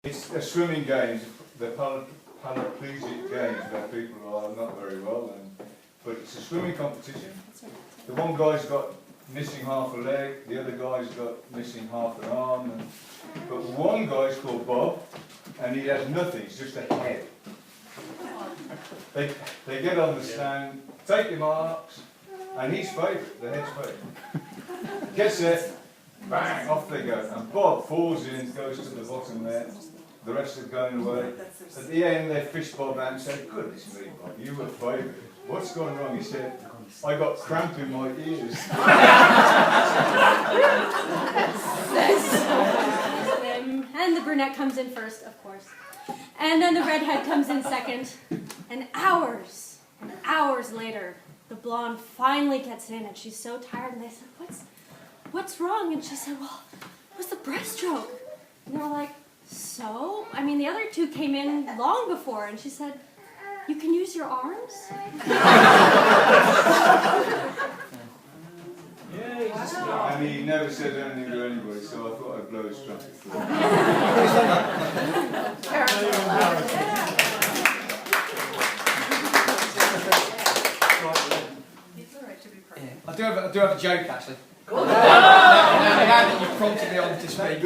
It's the swimming games, the paraplegic games where people are not very well, but it's a swimming competition. The one guy's got missing half a leg, the other guy's got missing half an arm, but one guy's called Bob, and he has nothing, it's just a head. They get on the stand, take your marks, and he's favourite, the head's favourite. Gets it, bang, off they go. And Bob falls in, goes to the bottom there, the rest are going away. At the end they fish Bob out and say, goodness me Bob, you were favourite. What's gone wrong? He said, I got cramp in my ears. And the brunette comes in first, of course. And then the redhead comes in second. And hours later, the blonde finally gets in, and she's so tired, and they said, what's wrong? And she said, well, it was the breaststroke. And they were like, so? I mean, the other two came in long before, and she said, you can use your arms? And he never said anything to anybody, so I thought I'd blow his trumpet for him. I do have a joke actually. Now that you've prompted me on to speak.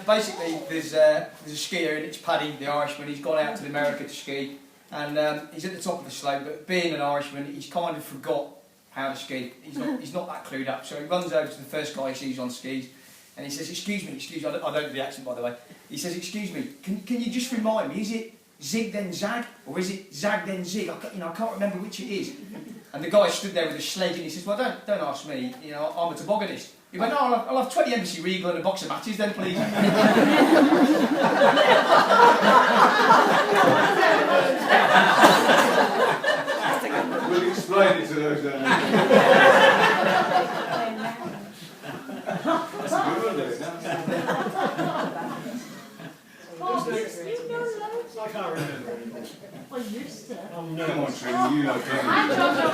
Basically, there's a skier, and it's Paddy, the Irishman. He's gone out to America to ski, and he's at the top of the slope. But being an Irishman, he's kind of forgot how to ski. He's not that clued up. So he runs over to the first guy he sees on skis, and he says, "Excuse me, I don't know the accent by the way." He says, "Excuse me, can you just remind me? Is it zig then zag, or is it zag then zig? I can't remember which it is." And the guy stood there with a sledge, and he says, "Well, don't ask me. I'm a tobogganist." He went, "No, I'll have 20 Embassy Regal and a box of matches then, please." We'll explain it to those that That's a good one, I can't remember. Well, you used to. Come on, Trini, you know I Trini. don't know. I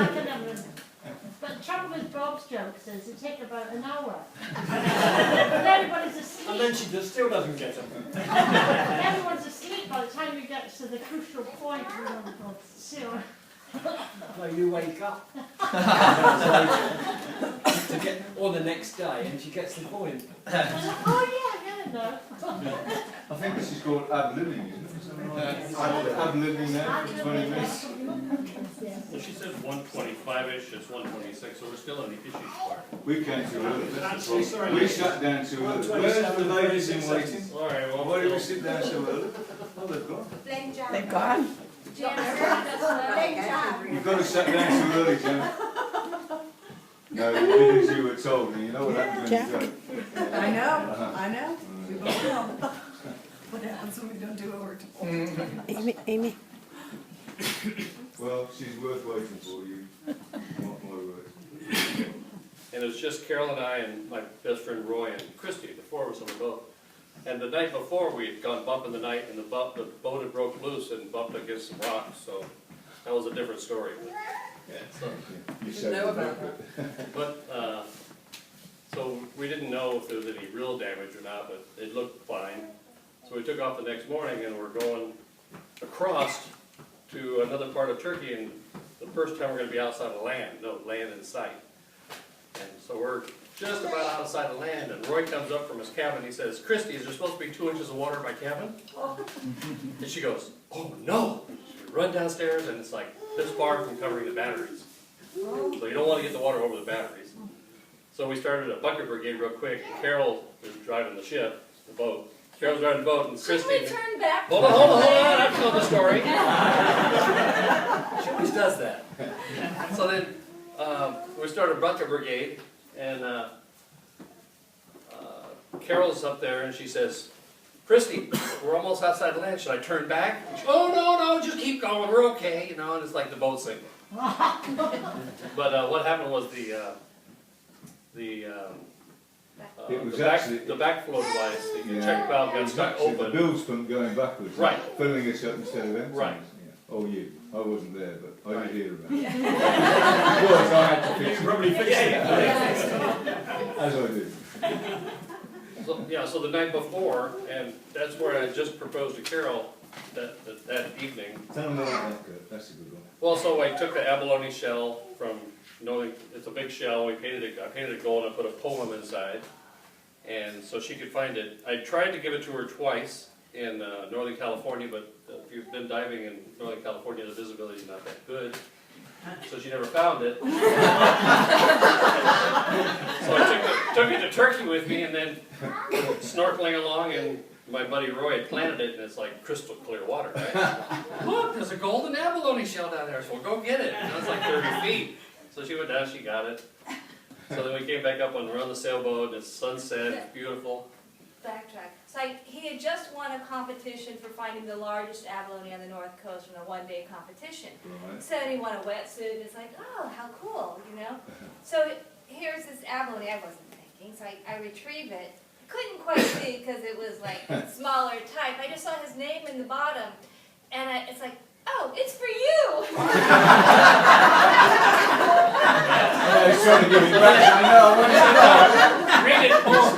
can never remember. But the trouble with Bob's jokes is they take about an hour. But everybody's asleep. And then she still doesn't get them. Everyone's asleep by the time you get to the crucial point. So, No, you wake up. Or the next day, and she gets the point. oh yeah, no. I think this is called ad-libbing, isn't it? Ad-libbing now for 20 minutes. Well, she said 125-ish, it's 126, so we're still in the issues part. We came too early. That's the Actually, problem. sorry. We sat down too early. Where's the ladies in waiting? All right, well, Why did we sit down so early? Oh, they've gone. They've gone. You've got to sit down too early, Jen. No, you did as you were told, and you know what happens when you go. I know. We both know. What happens when we don't do what we're told? Amy. Well, she's worth waiting for you. Not my words. and it was just Carol and I and my best friend Roy and Christy, the four of us on the boat. And the night before we had gone bumping the night, and the boat had broke loose and bumped against some rocks, so that was a different story. So, You said know it, about but, so we didn't know if there was any real damage or not, but it looked fine. So we took off the next morning and we're going across to another part of Turkey, and the first time we're going to be outside of land, no land in sight. And so we're just about outside of land, and Roy comes up from his cabin. He says, "Christy, is there supposed to be 2 inches of water in my cabin?" And she goes, "Oh no!" She run downstairs, and it's like this far from covering the batteries. So you don't want to get the water over the batteries. So we started a bucket brigade real quick. Carol was driving the ship, the boat. Carol's driving the boat, and Christy. Should we turn back? Hold on, I've told the story. She always does that. So then we started a bucket brigade, and Carol's up there, and she says, "Christy, we're almost outside the land. Should I turn back?" And she, "Oh, no, just keep going. We're okay." And it's like the boat sinking. But what happened was It was the backflow device, the check valve It got was stuck actually the open. bilge pump going backwards. Right. Filling us up instead of emptying Right. us. Yeah. Oh, you. I wasn't there, but I Right. did hear about it. Of course, I had to fix You it. probably fixed it. As I do. So the night before, and that's where I just proposed to Carol that evening. Tell them about that, good. That's a good one. Well, so I took the abalone shell from Northern, it's a big shell, I painted it gold, and I put a poem inside. And so she could find it. I tried to give it to her twice in Northern California, but if you've been diving in Northern California, the visibility is not that good. So she never found it. So I took it to Turkey with me, and then snorkeling along, and my buddy Roy had planted it, and it's like crystal clear water, right? Look, there's a golden abalone shell down there, so we'll go get it. And it's like 30 feet. So she went down, she got it. So then we came back up and we're on the sailboat, and it's sunset, it's beautiful. Backtrack. So he had just won a competition for finding the largest abalone on the North Coast in a one-day competition. Right. So he won a wetsuit, and it's like, oh, how cool, you know? So here's this abalone, I wasn't thinking, so I retrieve it. Couldn't quite see because it was like smaller type. I just saw his name in the bottom, and it's like, oh, it's for you! He's trying to give me back. I know,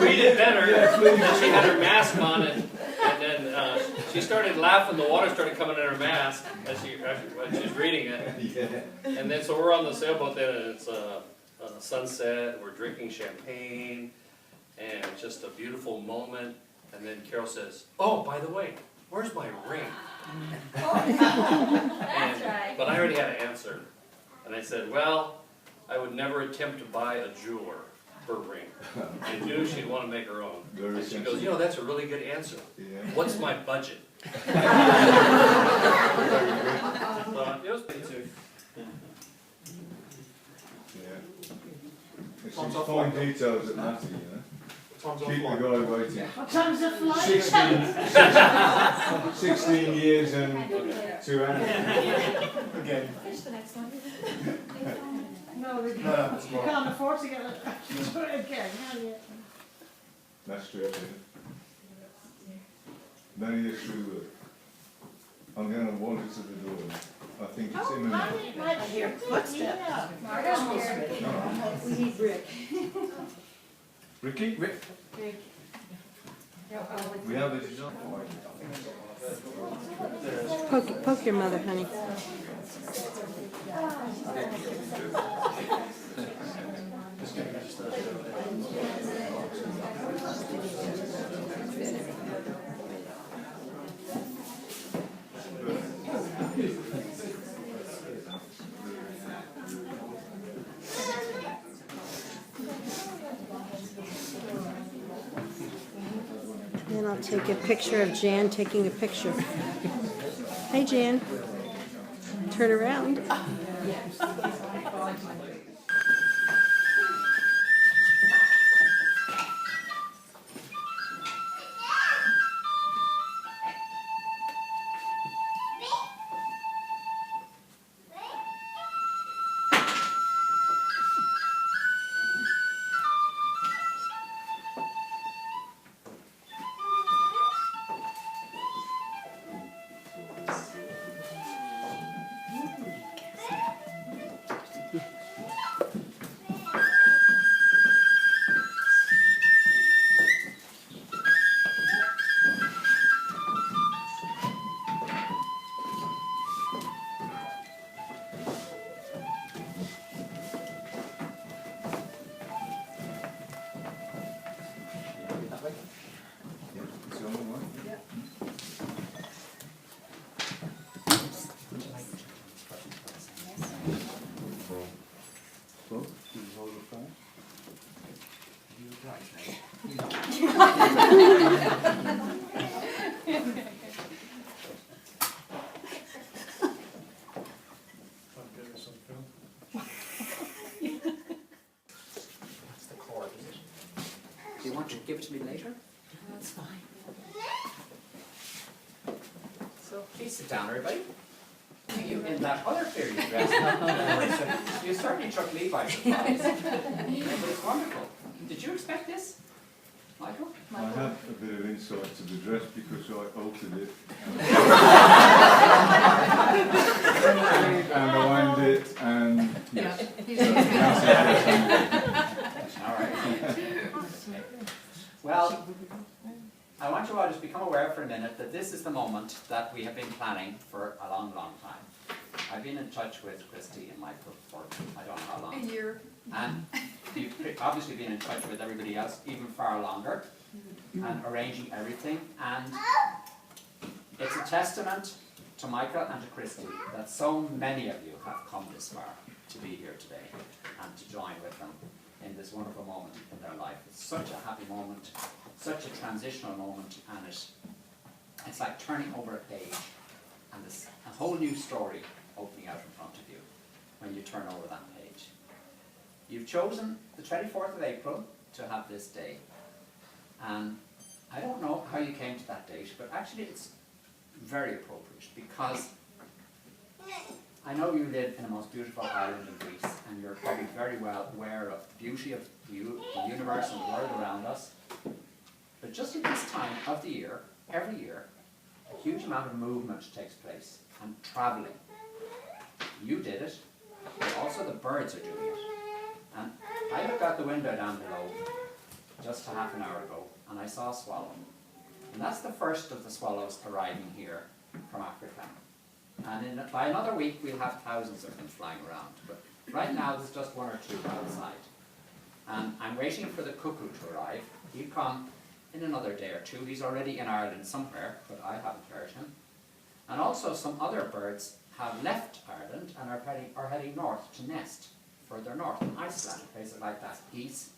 Read it better. And she had her mask on it, and then she started laughing. The water started coming in her mask as she's reading it. Yeah. And then so we're on the sailboat then, and it's sunset. We're drinking champagne, and it's just a beautiful moment. And then Carol says, "Oh, by the way, where's my ring?" That's right. But I already had an answer, and I said, "Well, I would never attempt to buy a jeweler her ring. I knew she'd want to make her own." Very And she sensible. goes, "You know, that's a really good answer. Yeah. What's my budget?" Very good. It was pretty too. Yeah. It's these fine details that matter, you know. Keep the guy waiting. What time's the flight? 16 years and 2 hours. Again. Finish the next one. No, you can't afford to get it again, can you? That's true, too. Many years through. I'm going to wander to the door. I think it's Oh, imminent. I hear footsteps. We need Rick. Ricky? Rick. We have a design. Poke your mother, honey. Then I'll take a picture of Jan taking a picture. Hey, Jan. Turn around. It's the only one. Well, you hold the phone. Do you want to give it to me later? That's fine. So please sit down, everybody. You in that other period dress. You certainly took me by surprise. But it's wonderful. Did you expect this, Michael? I have a bit of insight to the dress because I altered it. And I wound it and yes. All right. Well, swear for a minute that this is the moment that we have been planning for a long, long time. I've been in touch with Christy and Michael for I don't know how long. A year. And you've obviously been in touch with everybody else even far longer and arranging everything. And it's a testament to Michael and to Christy that so many of you have come this far to be here today and to join with them in this wonderful moment in their life. It's such a happy moment, such a transitional moment, and it's like turning over a page and there's a whole new story opening out in front of you when you turn over that page. You've chosen the 24th of April to have this day, and I don't know how you came to that date, but actually it's very appropriate because I know you live in the most beautiful island in Greece, and you're probably very well aware of the beauty of the universe and the world around us. But just at this time of the year, every year, a huge amount of movement takes place and travelling. You did it, but also the birds are doing it. And I looked out the window down below just a half an hour ago, and I saw a swallow. And that's the first of the swallows arriving here from Africa. And by another week, we'll have thousands of them flying around. But right now, there's just one or two outside. And I'm waiting for the cuckoo to arrive. He'll come in another day or two. He's already in Ireland somewhere, but I haven't heard him. And also, some other birds have left Ireland and are heading north to nest further north in Iceland, places like that, geese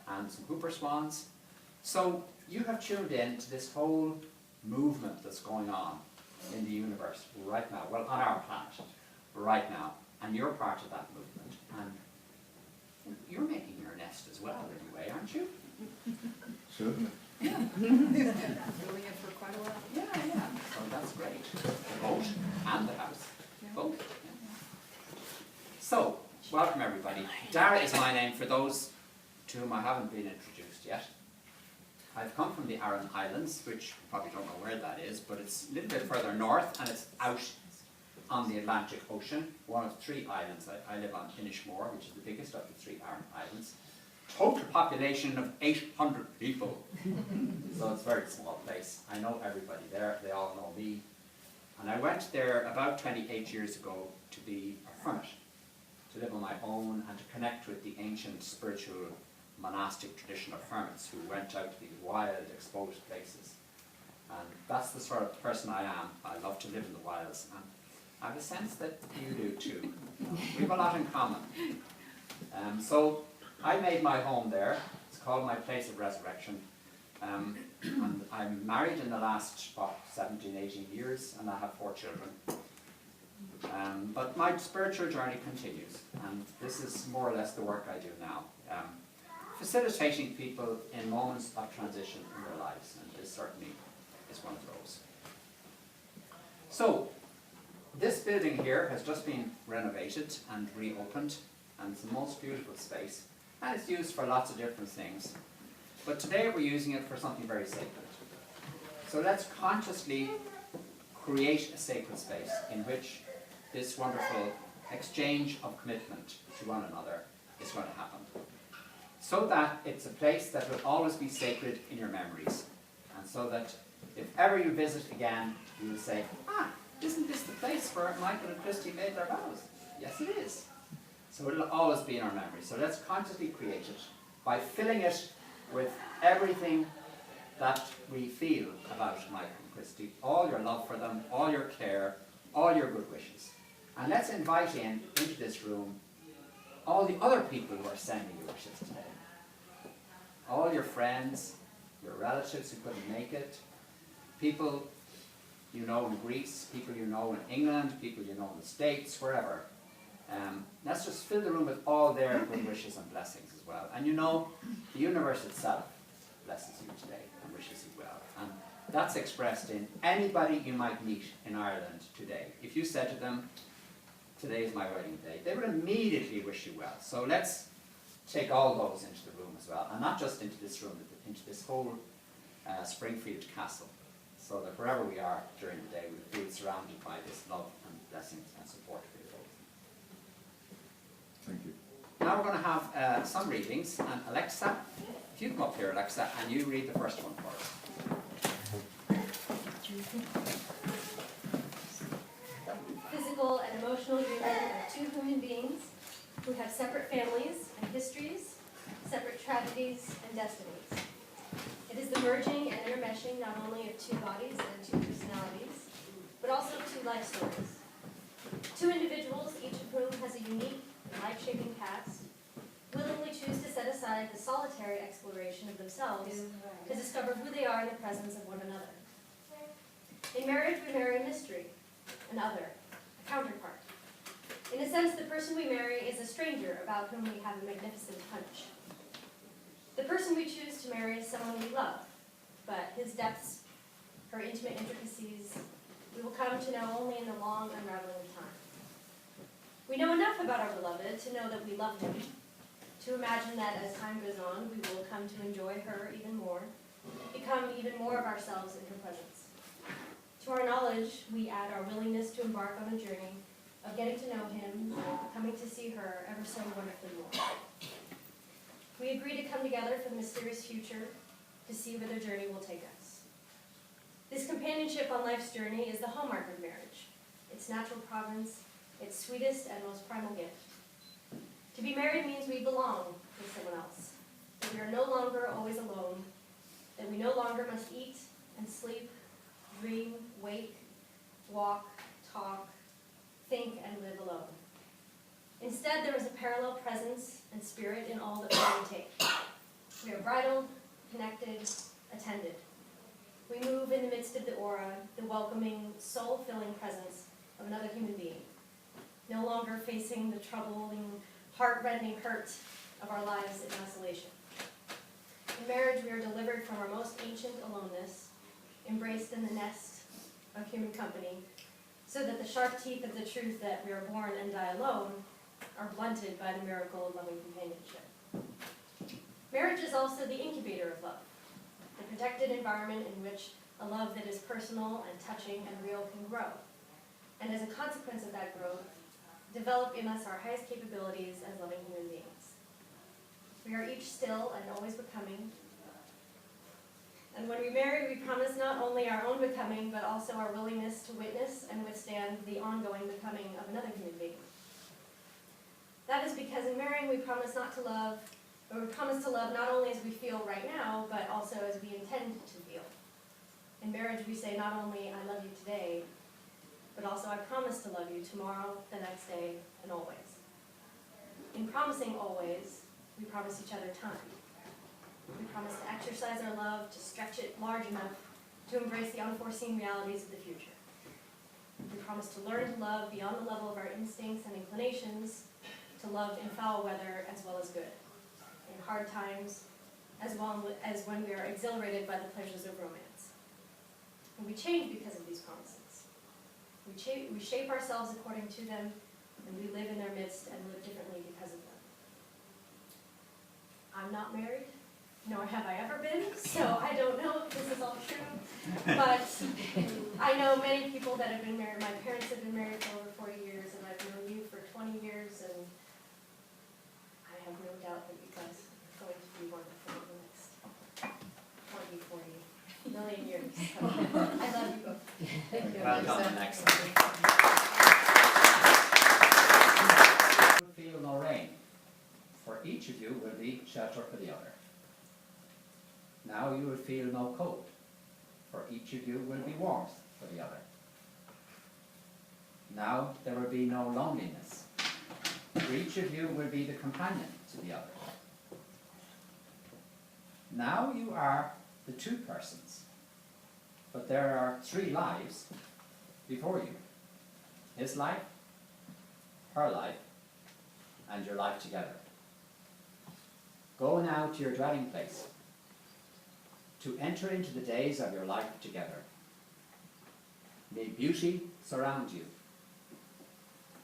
and some hooper swans. So you have tuned in to this whole movement that's going on in the universe right now, well, on our planet right now, and you're part of that movement, and you're making your nest as well in a way, aren't you? Certainly. Yeah. Doing it for quite a while. Yeah, so that's great. The boat and the house, both. Yeah. So, welcome everybody. Dara is my name for those to whom I haven't been introduced yet. I've come from the Aran Islands, which you probably don't know where that is, but it's a little bit further north, and it's out on the Atlantic Ocean, one of 3 islands. I live on Inishmore, which is the biggest of the 3 Aran Islands. Total population of 800 people. So it's a very small place. I know everybody there, they all know me. And I went there about 28 years ago to be a hermit, to live on my own and to connect with the ancient spiritual monastic tradition of hermits who went out to these wild, exposed places. And that's the sort of person I am. I love to live in the wilds, and I have a sense that you do too. We have a lot in common. So I made my home there. It's called my place of resurrection. And I'm married in the last, 17, 18 years, and I have 4 children. But my spiritual journey continues, and this is more or less the work I do now. Facilitating people in moments of transition in their lives, and this certainly is one of those. So, this building here has just been renovated and reopened, and it's the most beautiful space, and it's used for lots of different things. But today we're using it for something very sacred. So let's consciously create a sacred space in which this wonderful exchange of commitment to one another is going to happen. So that it's a place that will always be sacred in your memories. And so that if ever you visit again, you will say, isn't this the place where Michael and Christy made their vows? Yes, it is. So it'll always be in our memories. So let's consciously create it by filling it with everything that we feel about Michael and Christy, all your love for them, all your care, all your good wishes. And let's invite into this room all the other people who are sending you wishes today. All your friends, your relatives who couldn't make it, people you know in Greece, people you know in England, people you know in the States, wherever. Let's just fill the room with all their good wishes and blessings as well. And you know, the universe itself blesses you today and wishes you well. And that's expressed in anybody you might meet in Ireland today. If you said to them, today is my wedding day, they would immediately wish you well. So let's take all those into the room as well, and not just into this room, but into this whole Springfield Castle, so that wherever we are during the day, we feel surrounded by this love and blessings and support for you both. Thank you. Now we're going to have some readings, and Alexa, if you come up here, Alexa, and you read the first one for us. The physical and emotional union of two human beings who have separate families and histories, separate tragedies and destinies. It is the merging and intermeshing not only of two bodies and two personalities, but also of two life stories. Two individuals, each of whom has a unique and life-shaping past, willingly choose to set aside the solitary exploration of themselves to discover who they are in the presence of one another. In marriage, we marry a mystery, an other, a counterpart. In a sense, the person we marry is a stranger about whom we have a magnificent hunch. The person we choose to marry is someone we love, but his depths, her intimate intricacies, we will come to know only in the long unraveling of time. We know enough about our beloved to know that we love him, to imagine that as time goes on, we will come to enjoy her even more, become even more of ourselves in her presence. To our knowledge, we add our willingness to embark on a journey of getting to know him, coming to see her ever so wonderfully more. We agree to come together for the mysterious future, to see where the journey will take us. This companionship on life's journey is the hallmark of marriage, its natural province, its sweetest and most primal gift. To be married means we belong with someone else, that we are no longer always alone, that we no longer must eat and sleep, dream, wake, walk, talk, think, and live alone. Instead, there is a parallel presence and spirit in all that we take. We are bridled, connected, attended. We move in the midst of the aura, the welcoming, soul-filling presence of another human being, no longer facing the troubling, heart-rending hurt of our lives in isolation. In marriage, we are delivered from our most ancient aloneness, embraced in the nest of human company, so that the sharp teeth of the truth that we are born and die alone are blunted by the miracle of loving companionship. Marriage is also the incubator of love, the protected environment in which a love that is personal and touching and real can grow, and as a consequence of that growth, develop in us our highest capabilities as loving human beings. We are each still and always becoming, and when we marry, we promise not only our own becoming, but also our willingness to witness and withstand the ongoing becoming of another human being. That is because in marrying, we promise not to love, or we promise to love not only as we feel right now, but also as we intend to feel. In marriage, we say not only, I love you today, but also I promise to love you tomorrow, the next day, and always. In promising always, we promise each other time. We promise to exercise our love, to stretch it large enough to embrace the unforeseen realities of the future. We promise to learn to love beyond the level of our instincts and inclinations, to love in foul weather as well as good, in hard times as well as when we are exhilarated by the pleasures of romance. And we change because of these promises. We shape ourselves according to them, and we live in their midst and live differently because of them. I'm not married, nor have I ever been, so I don't know if this is all true, but I know many people that have been married. My parents have been married for over 40 years, and I've known you for 20 years, and I have no doubt that you guys are going to be wonderful in the next 20, 40 million years. So I love you both. Thank you. Welcome, next. Feel no rain, for each of you will be shelter for the other. Now you will feel no cold, for each of you will be warmth for the other. Now there will be no loneliness, for each of you will be the companion to the other. Now you are the two persons, but there are three lives before you. His life, her life, and your life together. Go now to your dwelling place, to enter into the days of your life together. May beauty surround you,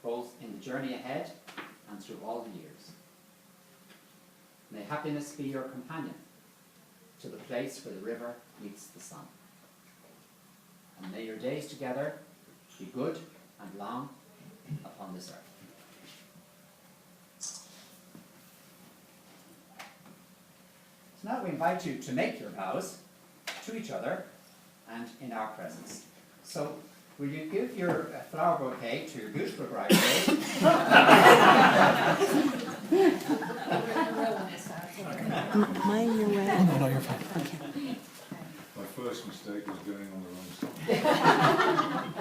both in the journey ahead and through all the years. May happiness be your companion to the place where the river meets the sun. And may your days together be good and long upon this earth. So now we invite you to make your vows to each other and in our presence. So, will you give your flower bouquet to your beautiful bridesmaid? Mine, you're right. No, you're fine. My first mistake was going on the wrong side.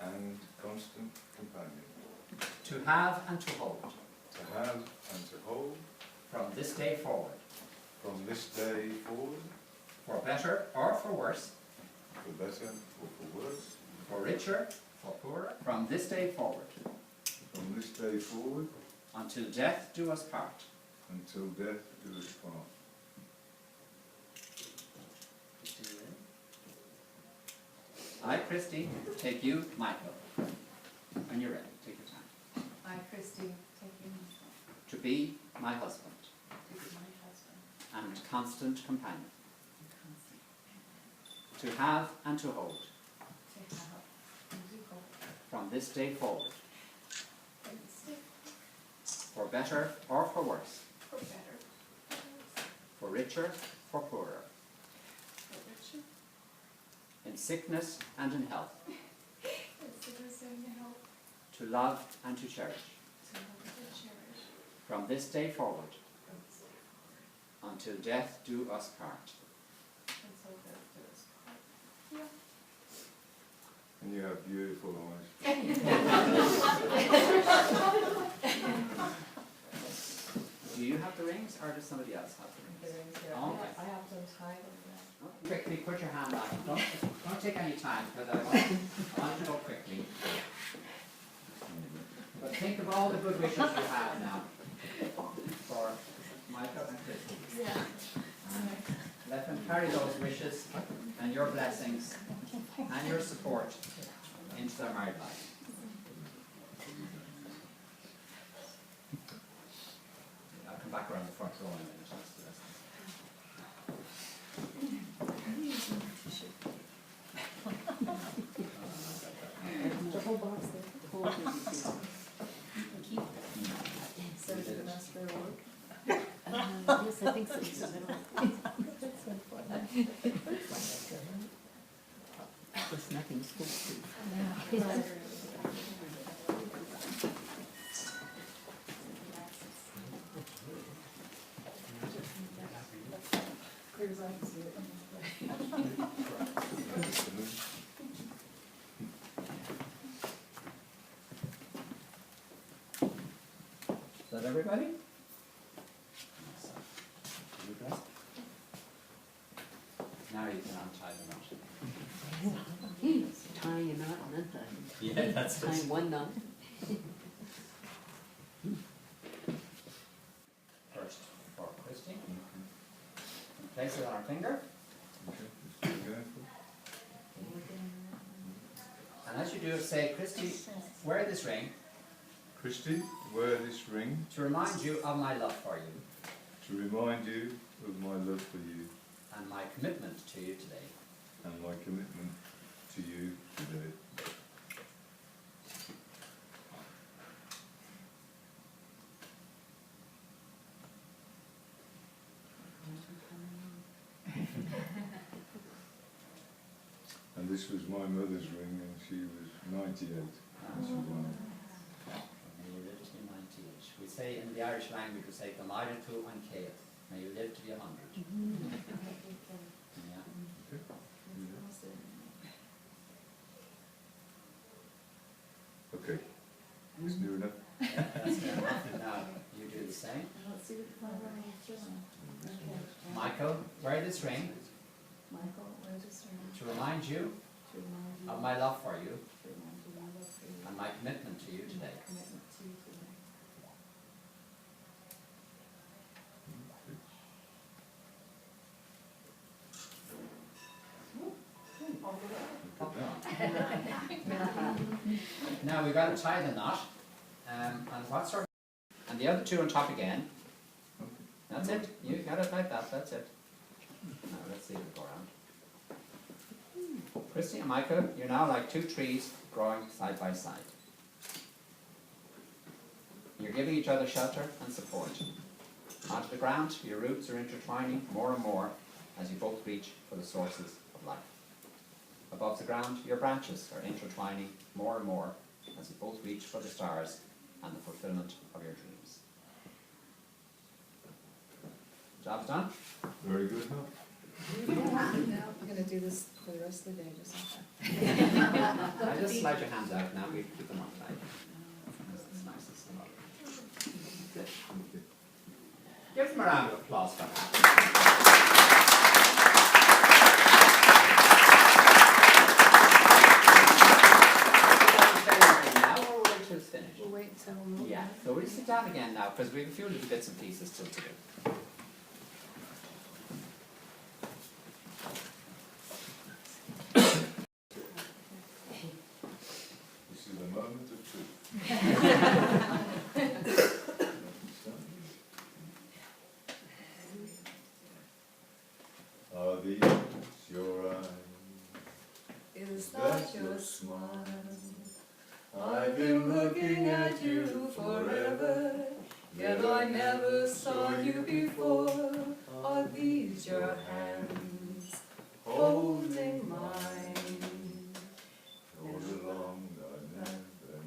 And constant companion. To have and to hold, To have and to hold from this day forward, from this day forward, for better or for worse, for better or for worse, for richer, for poorer, from this day forward, from this day forward, until death do us part. until death do us part. I, Christy, take you, Michael. When you're ready, take your time. I, Christy, take you To be my husband to be my husband and constant companion. and constant To have and to hold, to have and to hold from this day forward, from this day for better or for worse, for better, for worse, for richer, for poorer, for richer, in sickness and in health, in sickness and in health, to love and to cherish, to love and cherish, from this day forward, from this day forward, until death do us part. until death do us part. And you have beautiful eyes. Do you have the rings or does somebody else have the rings? Oh, okay. I have them tied over there. Quickly put your hand on. Don't take any time because I want to go quickly. But think of all the good wishes you have now for Michael and Christy. Yeah. Let them carry those wishes and your blessings and your support into their married life. I'll come back around the front row in a minute. That's the rest. The whole box there, the whole thing. Keep. So did the rest of their work? Yes, I think so. It's nothing school. Clear as I can see it. Is that everybody? Now you can untie the knot. Tying a knot and untying. Yeah, that's Tying one knot. First for Christy. Place it on our finger. And as you do it, say, Christy, wear this ring Christy, wear this ring to remind you of my love for you to remind you of my love for you and my commitment to you today. and my commitment to you today. And this was my mother's ring, and she was 98 when she died. May you live to be 98. We say in the Irish language, we say, Gamaira tu an Céad. May you live to be 100. Yeah. Okay, it's new enough. That's fair enough. Now, you do the same. Let's see what the flower is doing. Okay. Michael, wear this ring Michael, where's this ring? to remind you To remind you. of my love for you To remind you of my love for you. and my commitment to you today. Commitment to you today. Now we've got to tie the knot. And what's our... And the other two on top again. That's it. You got it like that. That's it. Now let's see if we go around. Christy and Michael, you're now like two trees growing side by side. You're giving each other shelter and support. Onto the ground, your roots are intertwining more and more as you both reach for the sources of life. Above the ground, your branches are intertwining more and more as you both reach for the stars and the fulfillment of your dreams. Job's done? Very good, huh? Now, I'm gonna do this for the rest of the day, just like that. Now just slide your hands out now, we keep them on tight. That's nice and slow. Good. Give them a round of applause for that. Now or wait till it's finished? We'll wait until we'll move. Yeah, so we'll sit down again now because we have a few little bits and pieces still to do. This is a moment of truth. Are these your eyes? Is That your smile? I've been looking at you forever, yet I never saw you before. Are these your hands Holding mine. All along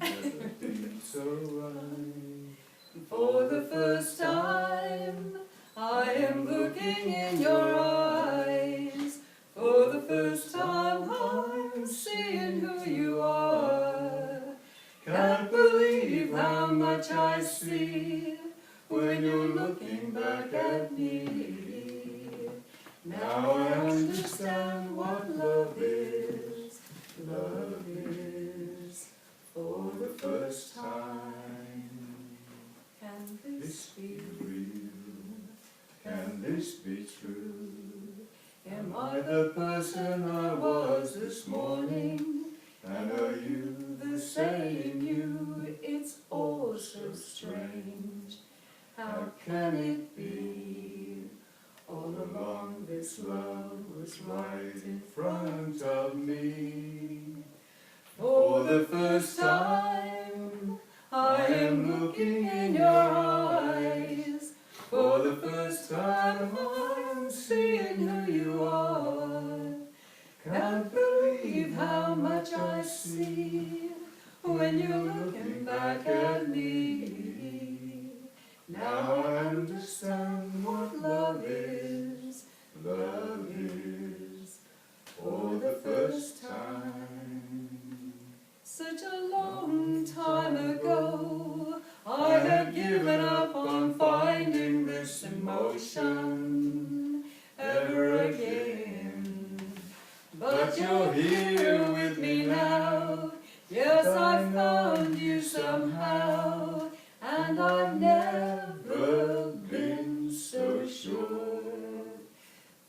I've never been so right. For the first time, I am looking in your eyes. For the first time, I'm seeing who you are. Can't believe how much I see when you're looking back at me. Now I understand what love is. Love is for the first time. Can This this be be? real? Can this be true? Am Am I the person I was this morning? And are you the same you? It's all so strange. How can it be? All along this love was right in front of me. For the first time, I am looking in your eyes. For the first time, I'm seeing who you are. Can't believe how much I see when you're looking back at me. Now I understand what love is. Love is for the first time. Such a long time ago, I had given up on finding this emotion ever again. But you're here with me now. Yes, I found you somehow, and I've never been so sure.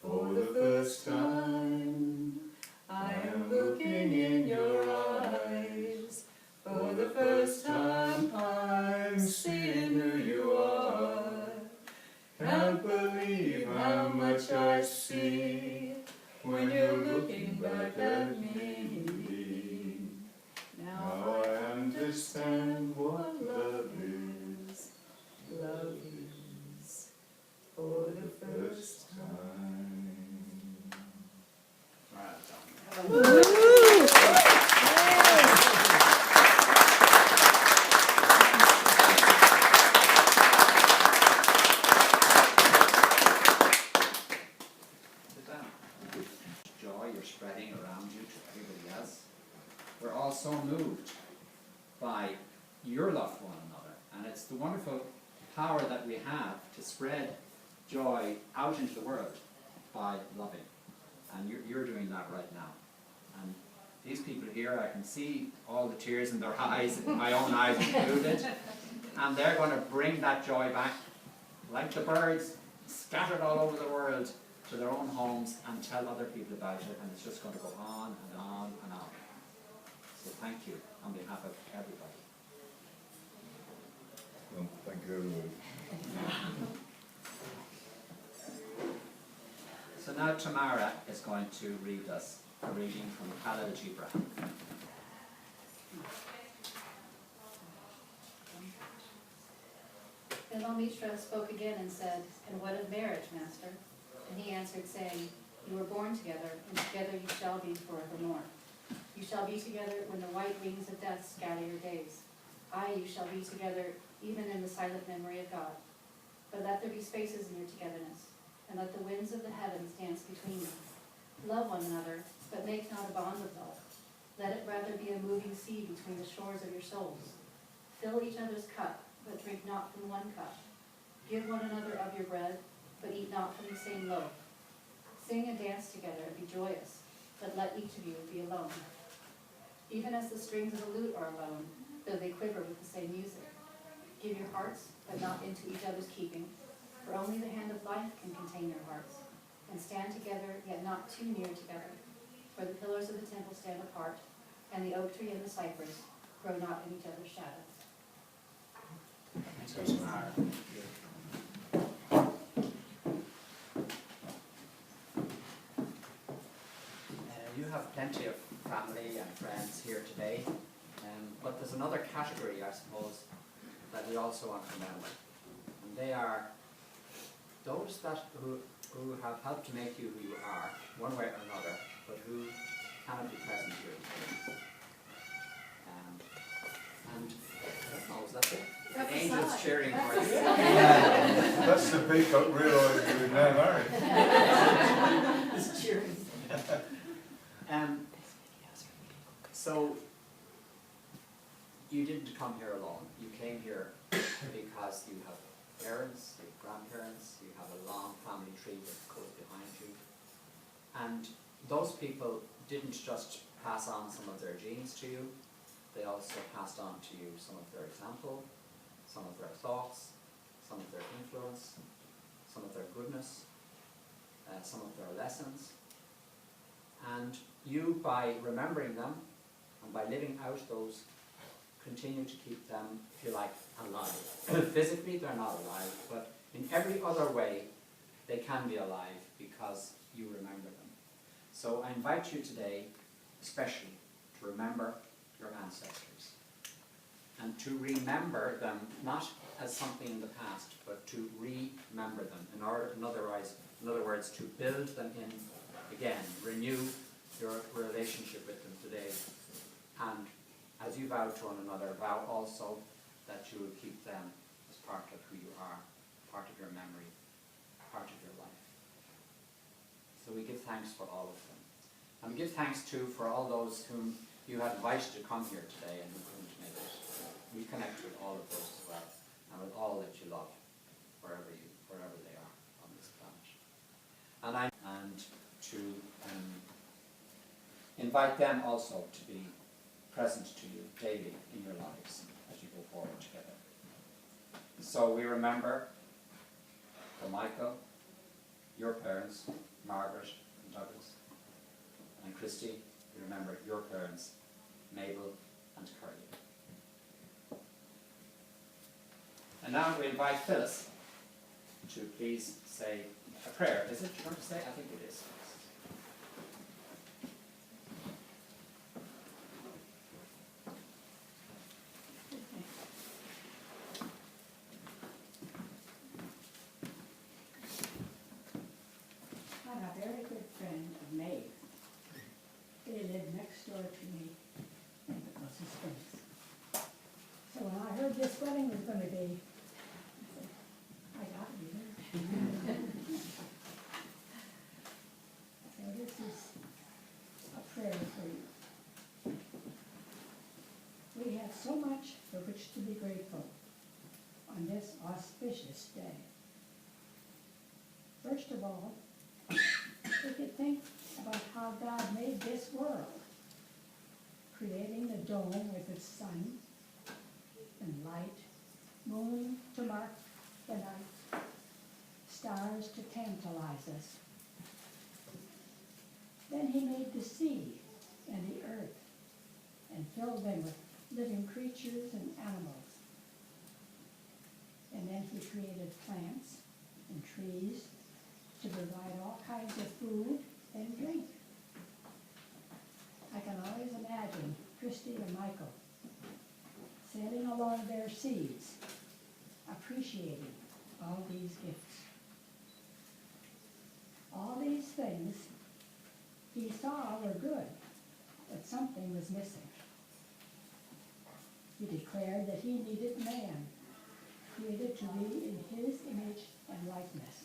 For the first time, I am looking in your eyes. For the first time, I'm seeing who you are. Can't believe how much I see when you're looking back at me. Now I understand what love is. Love is for the first time. Sit down. Joy you're spreading around you to everybody else. We're all so moved by your love for one another, and it's the wonderful power that we have to spread joy out into the world by loving. And you're doing that right now. And these people here, I can see all the tears in their eyes, my own eyes included, and they're going to bring that joy back, like the birds scattered all over the world, to their own homes and tell other people about it, and it's just going to go on and on and on. So thank you on behalf of everybody. Well, thank you, everybody. So now Tamara is going to read us a reading from Khalil Gibran. Mitra spoke again and said, "And what of marriage, master?" And he answered, saying, "You were born together, and together you shall be forevermore. You shall be together when the white wings of death scatter your days. Aye, you shall be together even in the silent memory of God. But let there be spaces in your togetherness, and let the winds of the heavens dance between you. Love one another, but make not a bond of love. Let it rather be a moving sea between the shores of your souls. Fill each other's cup, but drink not from one cup. Give one another of your bread, but eat not from the same loaf. Sing and dance together and be joyous, but let each of you be alone. Even as the strings of a lute are alone, though they quiver with the same music. Give your hearts, but not into each other's keeping, for only the hand of life can contain your hearts. And stand together, yet not too near together. For the pillars of the temple stand apart, and the oak tree and the cypress grow not in each other's shadows." You have plenty of family and friends here today, but there's another category, I suppose, that we also want to remember. And they are those who have helped to make you who you are, one way or another, but who cannot be present here today. Was that it? That's The angels aside. cheering for That's you. That's the peacock realised you were now married. It's cheering. So, you didn't come here alone. You came here because you have parents, you have grandparents, you have a long family tree that goes behind you. And those people didn't just pass on some of their genes to you, they also passed on to you some of their example, some of their thoughts, some of their influence, some of their goodness, some of their lessons. And you, by remembering them and by living out those, continue to keep them, if you like, alive. Physically they're not alive, but in every other way they can be alive because you remember them. So I invite you today, especially, to remember your ancestors. And to remember them not as something in the past, but to remember them. In other words, to build them in again, renew your relationship with them today. And as you vow to one another, vow also that you will keep them as part of who you are, part of your memory, part of your life. So we give thanks for all of them. And we give thanks too for all those whom you had invited to come here today and who couldn't make it. We connect with all of those as well, and with all that you love, wherever they are on this planet. And to invite them also to be present to you daily in your lives as you go forward together. So we remember for Michael, your parents, Margaret and Douglas, and Christy, we remember your parents, Mabel and Curly. And now we invite Phyllis to please say a prayer. Is it you want to say? I think it is. I'm a very good friend of Maeve. They lived next door to me in the Russell Springs. So when I heard this wedding was going to be, I said, I got to be there. So this is a prayer for you. We have so much for which to be grateful on this auspicious day. First of all, we could think about how God made this world, creating the dome with its sun and light, moon to mark the night, stars to tantalize us. Then he made the sea and the earth and filled them with living creatures and animals. And then he created plants and trees to provide all kinds of food and drink. I can always imagine Christy and Michael sailing along their seas, a appreciating all these gifts. All these things he saw were good, but something was missing. He declared that he needed man, created to be in his image and likeness.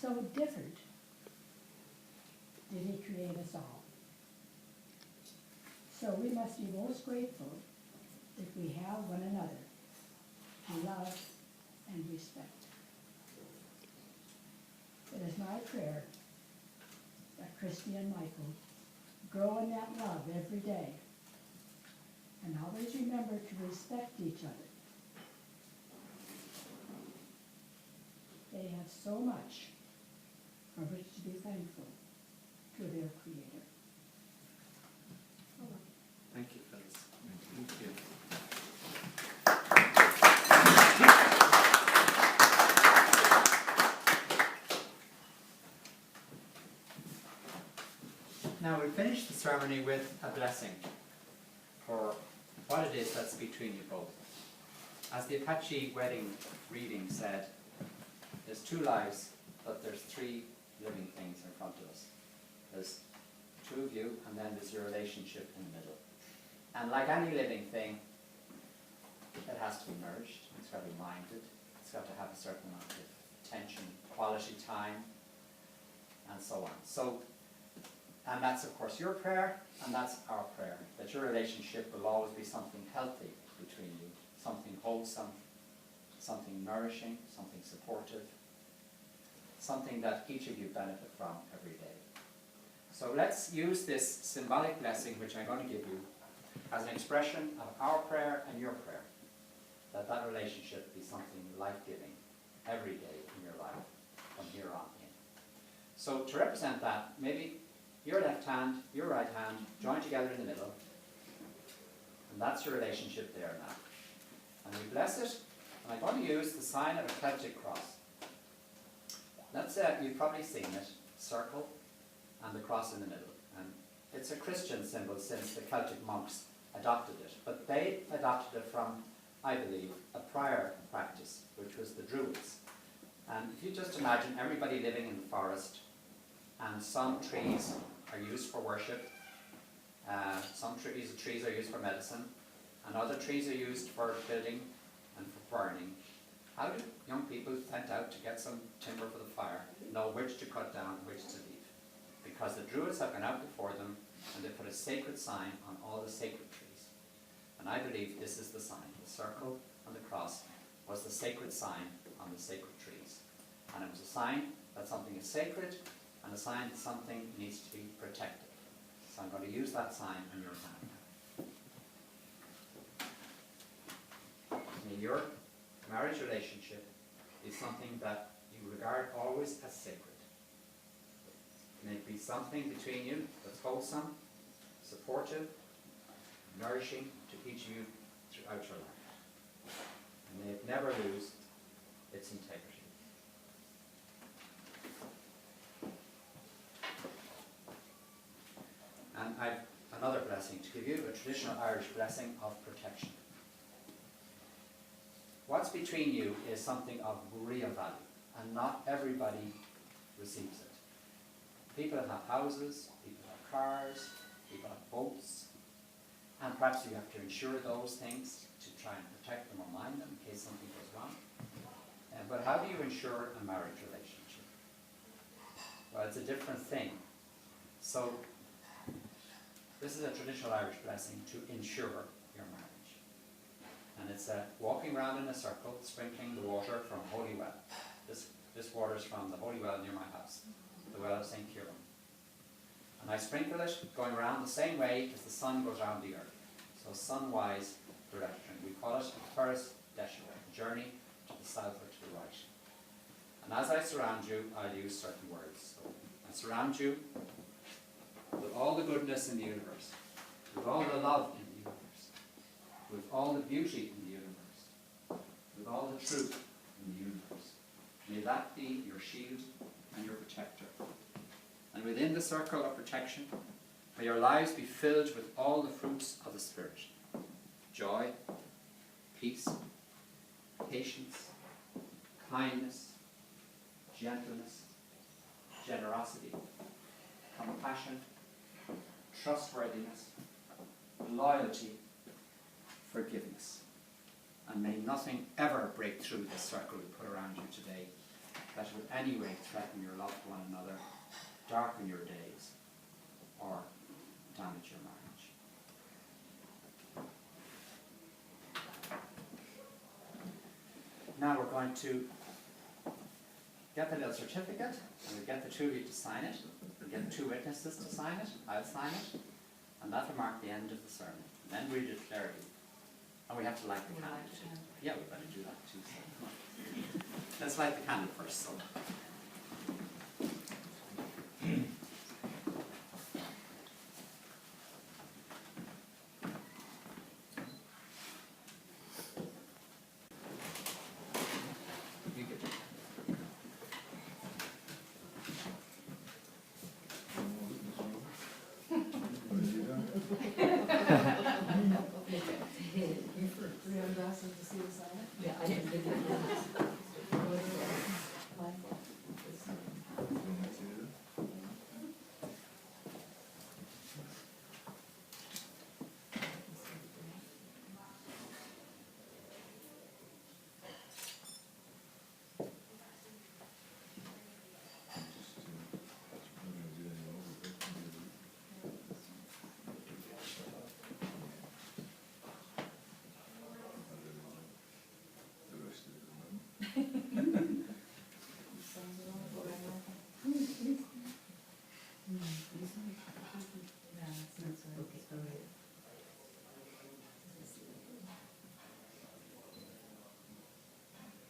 So different did he create us all. So we must be most grateful that we have one another to love and respect. It is my prayer that Christy and Michael grow in that love every day and always remember to respect each other. They have so much for which to be thankful to their Creator. Thank you, Phyllis. Thank you. Now we finish the ceremony with a blessing for what it is that's between you both. As the Apache wedding reading said, there's two lives, but there's three living things in front of us. There's two of you, and then there's your relationship in the middle. And like any living thing, it has to be nourished, it's got to be minded, it's got to have a certain amount of attention, quality time, and so on. So, and that's of course your prayer, and that's our prayer, that your relationship will always be something healthy between you, something wholesome, something nourishing, something supportive, something that each of you benefit from every day. So let's use this symbolic blessing, which I'm going to give you, as an expression of our prayer and your prayer, that that relationship be something life-giving every day in your life from here on in. So to represent that, maybe your left hand, your right hand, join together in the middle, and that's your relationship there now. And we bless it, and I'm going to use the sign of a Celtic cross. That's you've probably seen it, circle and the cross in the middle. And it's a Christian symbol since the Celtic monks adopted it. But they adopted it from, I believe, a prior practice, which was the Druids. And if you just imagine everybody living in the forest, and some trees are used for worship, some trees are used for medicine, and other trees are used for building and for burning. How do young people sent out to get some timber for the fire know which to cut down, which to leave? Because the Druids have gone out before them and they put a sacred sign on all the sacred trees. And I believe this is the sign. The circle and the cross was the sacred sign on the sacred trees. And it was a sign that something is sacred and a sign that something needs to be protected. So I'm going to use that sign on your hand. May your marriage relationship is something that you regard always as sacred. May it be something between you that's wholesome, supportive, nourishing to each of you throughout your life. And may it never lose its integrity. And I've another blessing to give you, a traditional Irish blessing of protection. What's between you is something of real value, and not everybody receives it. People have houses, people have cars, people have boats, and perhaps you have to insure those things to try and protect them or mind them in case something goes wrong. But how do you insure a marriage relationship? Well, it's a different thing. So, this is a traditional Irish blessing to insure your marriage. And it's walking around in a circle, sprinkling the water from a holy well. This water is from the holy well near my house, the well of St. Kieran. And I sprinkle it going around the same way as the sun goes around the earth. So sun-wise direction. We call it a Ferris Deshua, a journey to the south or to the right. And as I surround you, I'll use certain words. So I surround you with all the goodness in the universe, with all the love in the universe, with all the beauty in the universe, with all the truth in the universe. May that be your shield and your protector. And within the circle of protection, may your lives be filled with all the fruits of the Spirit: joy, peace, patience, kindness, gentleness, generosity, compassion, trustworthiness, loyalty, forgiveness. And may nothing ever break through this circle we put around you today that would any way threaten your love to one another, darken your days, or damage your marriage. Now we're going to get the little certificate, and we'll get the two of you to sign it. We'll get the two witnesses to sign it. I'll sign it. And that will mark the end of the sermon. And then we declare you. And we have to light the candle too. Yeah, we better do that too. So come on. Let's light the candle first. So.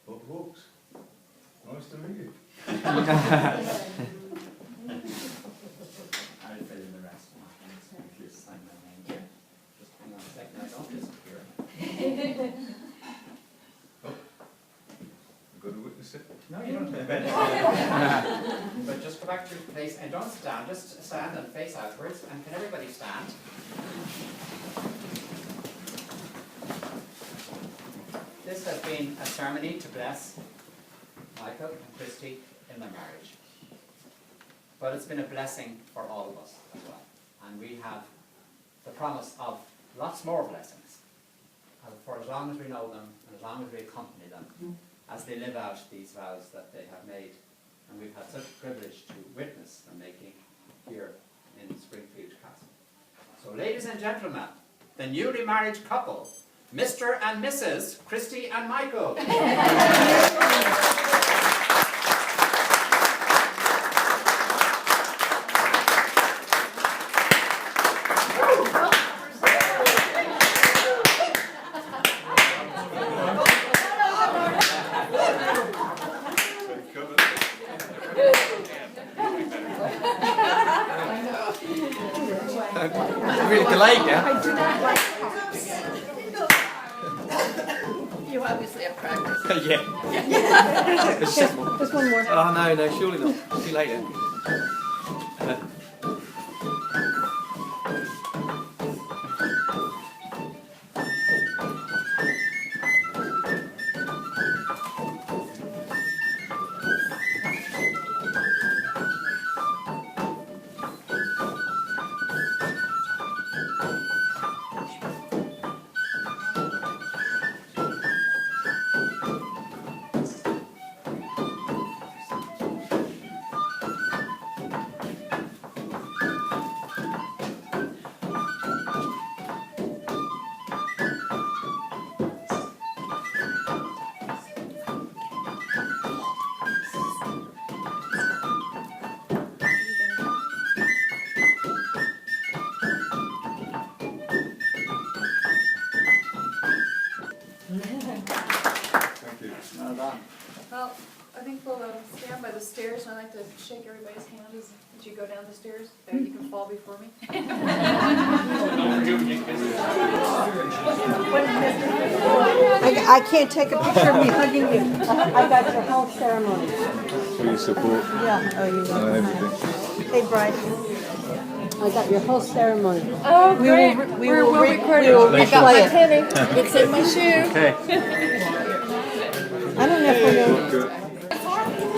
Bob Hawks. Nice to meet you. I'll fill in the rest. If you sign my name here. Just hang on a second, I don't disappear. I've got to witness it. No, you don't have it. But just go back to your place and don't stand, just stand and face outwards. And can everybody stand? This has been a ceremony to bless Michael and Christy in their marriage. But it's been a blessing for all of us as well. And we have the promise of lots more blessings for as long as we know them and as long as we accompany them as they live out these vows that they have made. And we've had such a privilege to witness them making here in Springfield Castle. So ladies and gentlemen, the newly married couple, Mr. and Mrs. Christy and Michael. Really delayed now. I do not like pops. You obviously have practice. Yeah. Just one more. Oh no, surely not. See you later. Well, I think we'll stand by the stairs, and I'd like to shake everybody's hand as you go down the stairs. There, you can fall before me. I can't take a picture of me hugging you. I got your whole ceremony. For your support. Yeah, oh, you and everything. Hey, Bryce. I got your whole ceremony. Oh, We great. will- we We'll will re- record we it. will I got my replay it. penny. It's in my shoe. I don't know if we're going.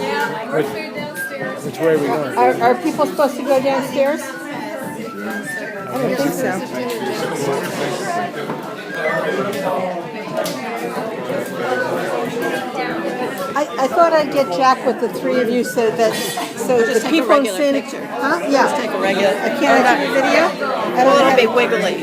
Yeah, we're food downstairs. Which way are we going? Are people supposed to go downstairs? I don't think so. I thought I'd get Jack with the three of you so that the people in San. Huh? Yeah. Just take a regular. I can't take a video. I don't want to be wiggly.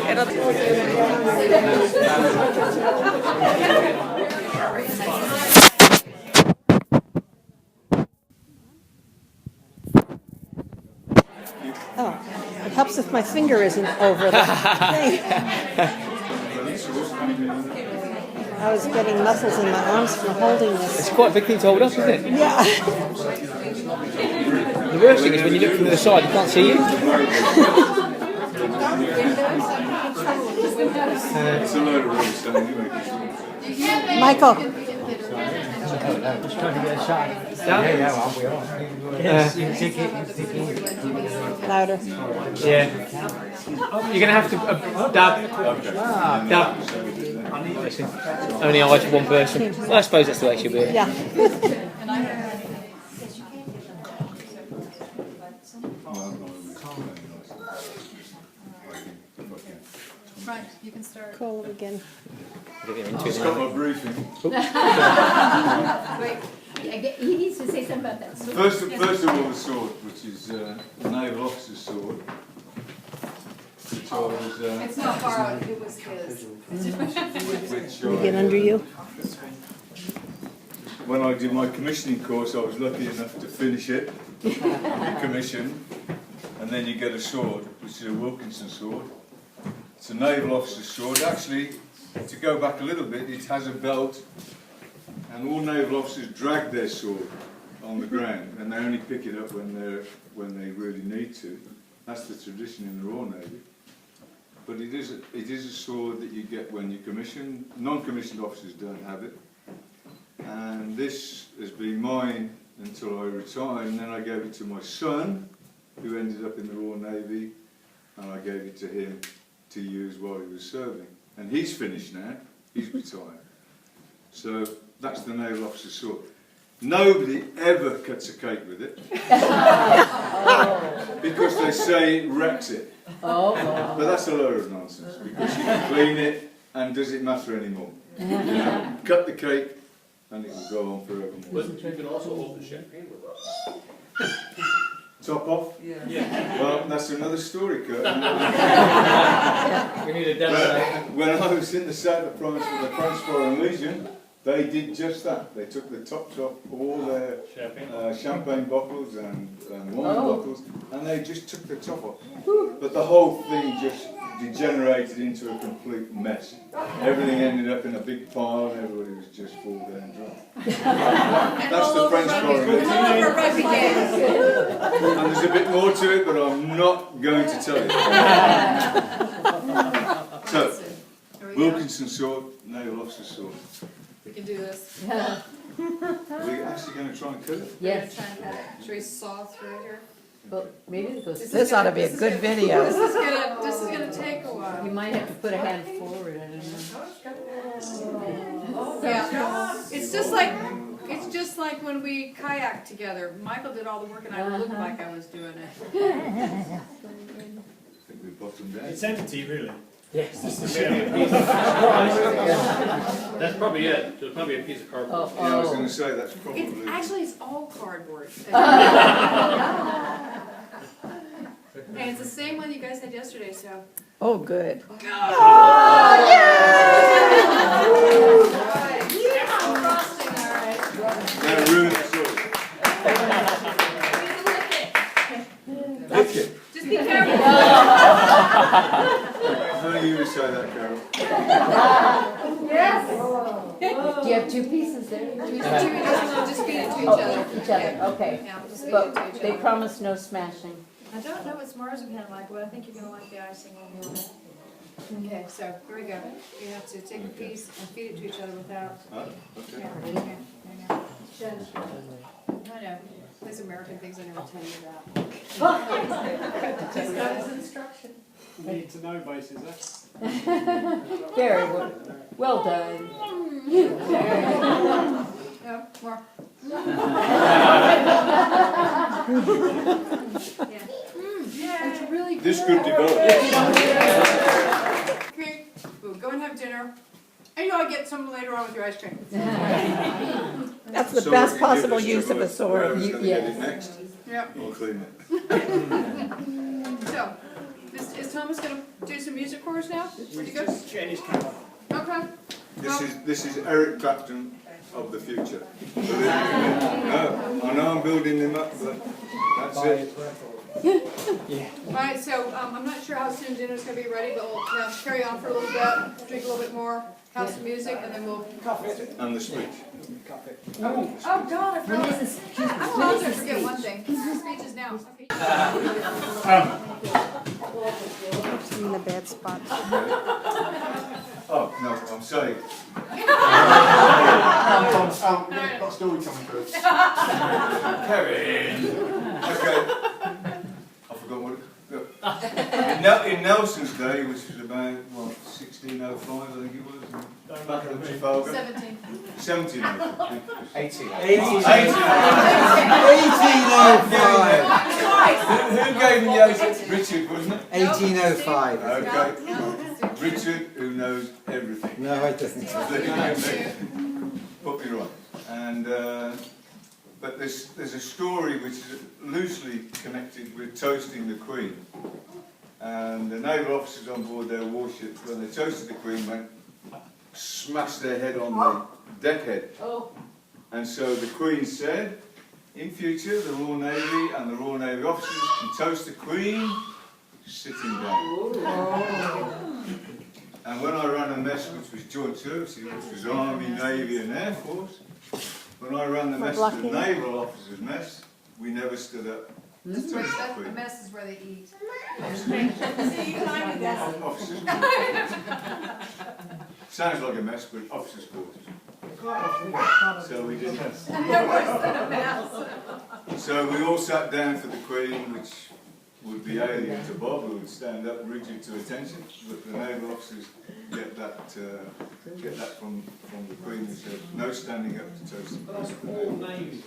Oh, it helps if my finger isn't over the thing. I was getting muscles in my arms from holding this. It's quite a big thing to hold up, isn't it? Yeah. The worst thing is when you look from the side, you can't see you. It's a load of rubbish anyway. Michael. Just trying to get a shot. Louder. Yeah. You're going to have to dab. Dab. Only eyes for one person. Well, I suppose that's the way it should be. Yeah. Right, you can start. Call it again. Just got my briefing. Wait, he needs to say something about that. First of all, the sword, which is a naval officer's sword. Which I was, It's not far out, it was his. which Get under you. When I did my commissioning course, I was lucky enough to finish it, commission, and then you get a sword, which is a Wilkinson sword. It's a naval officer's sword. Actually, to go back a little bit, it has a belt, and all naval officers drag their sword on the ground, and they only pick it up when they really need to. That's the tradition in the Royal Navy. But it is a sword that you get when you commission. Non-commissioned officers don't have it. And this has been mine until I retired, and then I gave it to my son, who ended up in the Royal Navy, and I gave it to him to use while he was serving. And he's finished now, he's retired. So that's the naval officer's sword. Nobody ever cuts a cake with it, because they say it wrecks it. But that's a load of nonsense, because you can clean it, and does it matter anymore? You know, cut the cake, and it will go on forevermore. But you can also hold the champagne with us. Top off? Yeah. Well, that's another story, Kurt. We need a demo. When I was in the south of France with the French Foreign Legion, they did just that. They took the tops off all their champagne bottles and wine bottles, and they just took the top off. But the whole thing just degenerated into a complete mess. Everything ended up in a big pile, and everybody was just full down drunk. That's the French Foreign Legion. And there's a bit more to it, but I'm not going to tell you. So, Wilkinson sword, naval officer's sword. We can do this. We're actually going to try and cut it. Yes. Should we saw through here? Well, maybe it goes. This ought to be a good video. This is gonna take a while. You might have to put a hand forward, I don't know. Yeah, it's just like when we kayaked together. Michael did all the work and I looked like I was doing it. I think we've bottomed out. It's empty, really. Yes. That's probably it. There's probably a piece of cardboard. Yeah, I was going to say that's probably. It's all cardboard. And it's the same one you guys had yesterday, so. Oh, good. Now ruin the sword. Lick it. Just be careful. Funny you would say that, Carol. Yes. Do you have two pieces there? Just feed it to each other. Each other, okay. Yeah, just feed it But to each they other. promise no smashing. I don't know what's marzipan like, but I think you're gonna like the icing on here. Okay, so here we go. You have to take a piece and feed it to each other without. Oh, okay. Yeah, there you go. I know. Those American things I never tell you about. Just got his instruction. Need to know basis, eh? Very well. Well done. Yeah, more. It's really This could develop. Okay, we'll go and have dinner. And I'll get some later on with your ice cream. That's the So best we can give possible this to use of a sword. whoever's gonna get it next. Yep. We'll clean it. So, is Thomas gonna do some music for us now? Pretty good? Just getting his camera. Okay. This is Eric Clapton of the future. No, I know I'm building him up, but that's it. Alright, so I'm not sure how soon dinner's gonna be ready, but we'll carry on for a little bit, drink a little bit more, have some music, and then we'll. And the speech. Oh God, I forgot. I'm allowed to forget one thing. Speech is now. In the bad spot. Oh, no, I'm sorry. Got a story coming through. Kevin! Okay. I forgot what it in Nelson's day, which was about, what, 1605, I think it was, in Battle of Trafalgar. 1705. Who gave me the Richard, wasn't it? 1805. Okay. Richard, who knows everything. No, I don't. Put me right. And, but there's a story which is loosely connected with toasting the Queen. And the naval officers on board their warships, when they toasted the Queen, went smashed their head on the deckhead. Oh. And so the Queen said, in future, the Royal Navy and the Royal Navy officers can toast the Queen sitting down. And when I ran a mess which was joint services, which was Army, Navy and Air Force, when I ran the mess of the naval officers' mess, we never stood up. That's where the mess is where they eat. Officers' sounds like a mess, but officers' quarters. So we did. So we all sat down for the Queen, which would be alien to Bob, who would stand up rigid to attention, but the naval officers get that from the Queen, who said, no standing up to toast the Queen. All Navy.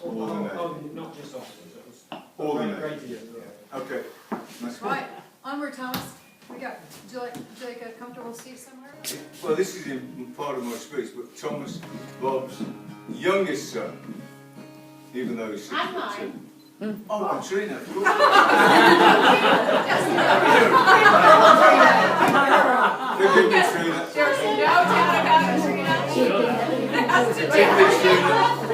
All the Navy. Oh, not just officers. It was All the Navy. Okay. That's good. Right, onward, Thomas. Would you like a comfortable seat somewhere? Well, this is in part of my speech, but Thomas, Bob's youngest son, even though he's 6 And foot mine. 2. Oh, and Trina, of course. Forgive me, Trina. There's no doubt about it, Trina.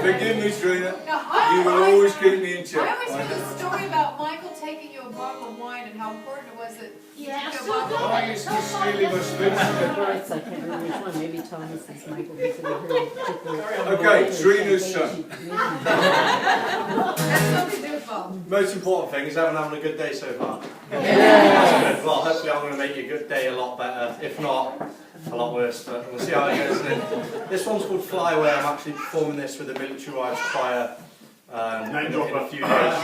Forgive me, Trina. Now, You will always keep me in check. I always heard the story about Michael taking you a bottle of wine and how important it was that Yeah, you took a so bottle of good. wine. I used to steal my speech. Words, I can't remember which one, maybe Thomas is Michael, because I heard Okay, Trina's son. That's something to do with Bob. Most important thing is everyone having a good day so far. That's good. Well, hopefully I'm going to make your good day a lot better. If not, a lot worse, but we'll see how it goes. This one's called Fly Away. I'm actually performing this with the Military Wives Choir in a few days.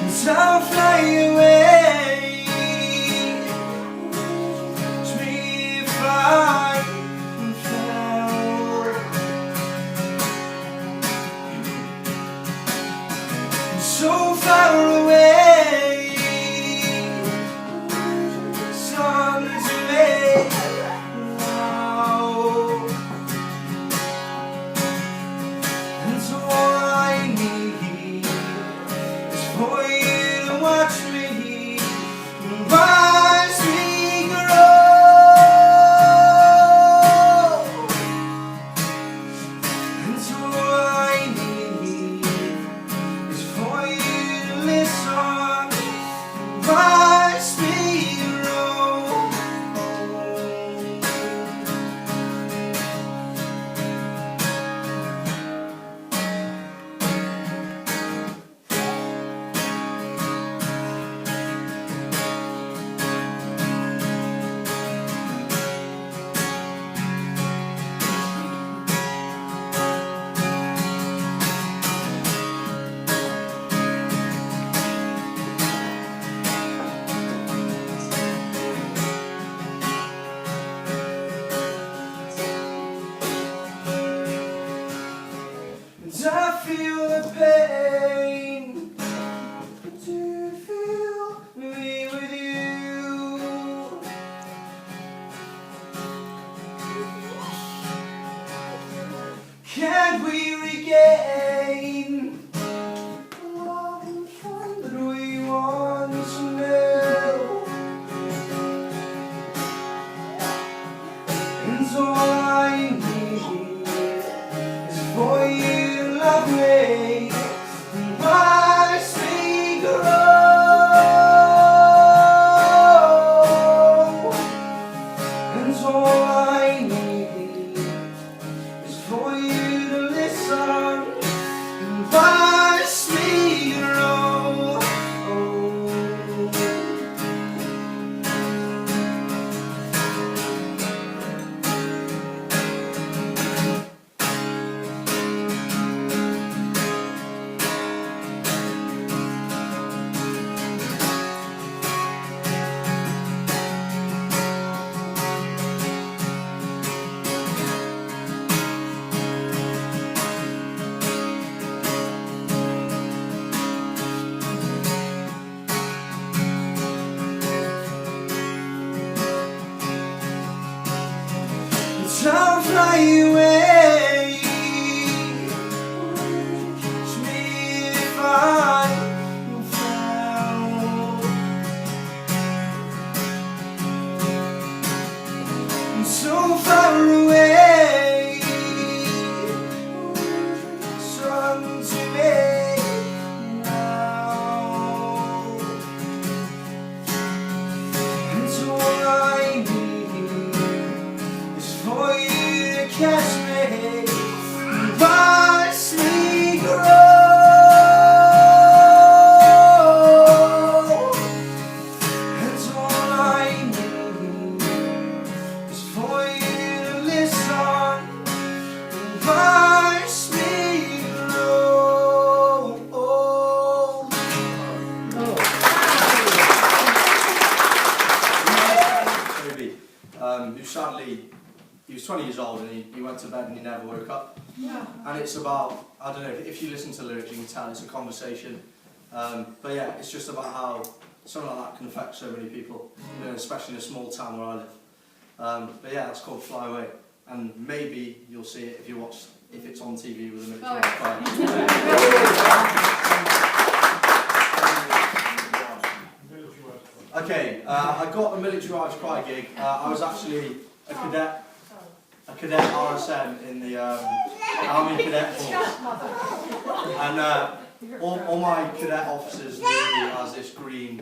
So fly away, me fly and fall. So far away, sun's away now, and so all I need is for you to watch me watch me grow, and so all I need is for you to listen feel the pain. Do you feel me with you? Can't we regain the love and fun that we once knew? And so all I need is for you to love me and watch me grow. And so all I need is for you to listen and watch me grow. Don't fly away. Catch me if I fall. I'm so far away. Strong to me now. And so all I need is for you to catch me and watch me grow. And all I need is for you to listen and watch me grow. Toby, who sadly, he was 20 years old and he went to bed and he never woke up. And it's about, I don't know, if you listen to the lyrics you can tell it's a conversation. But yeah, it's just about how something like that can affect so many people, you know, especially in a small town where I live. But yeah, that's called Fly Away. And maybe you'll see it if you watch, if it's on TV with a military choir. Okay, I got a militarised choir gig. I was actually a cadet RSM in the Army Cadet Force. And all my cadet officers knew me as this green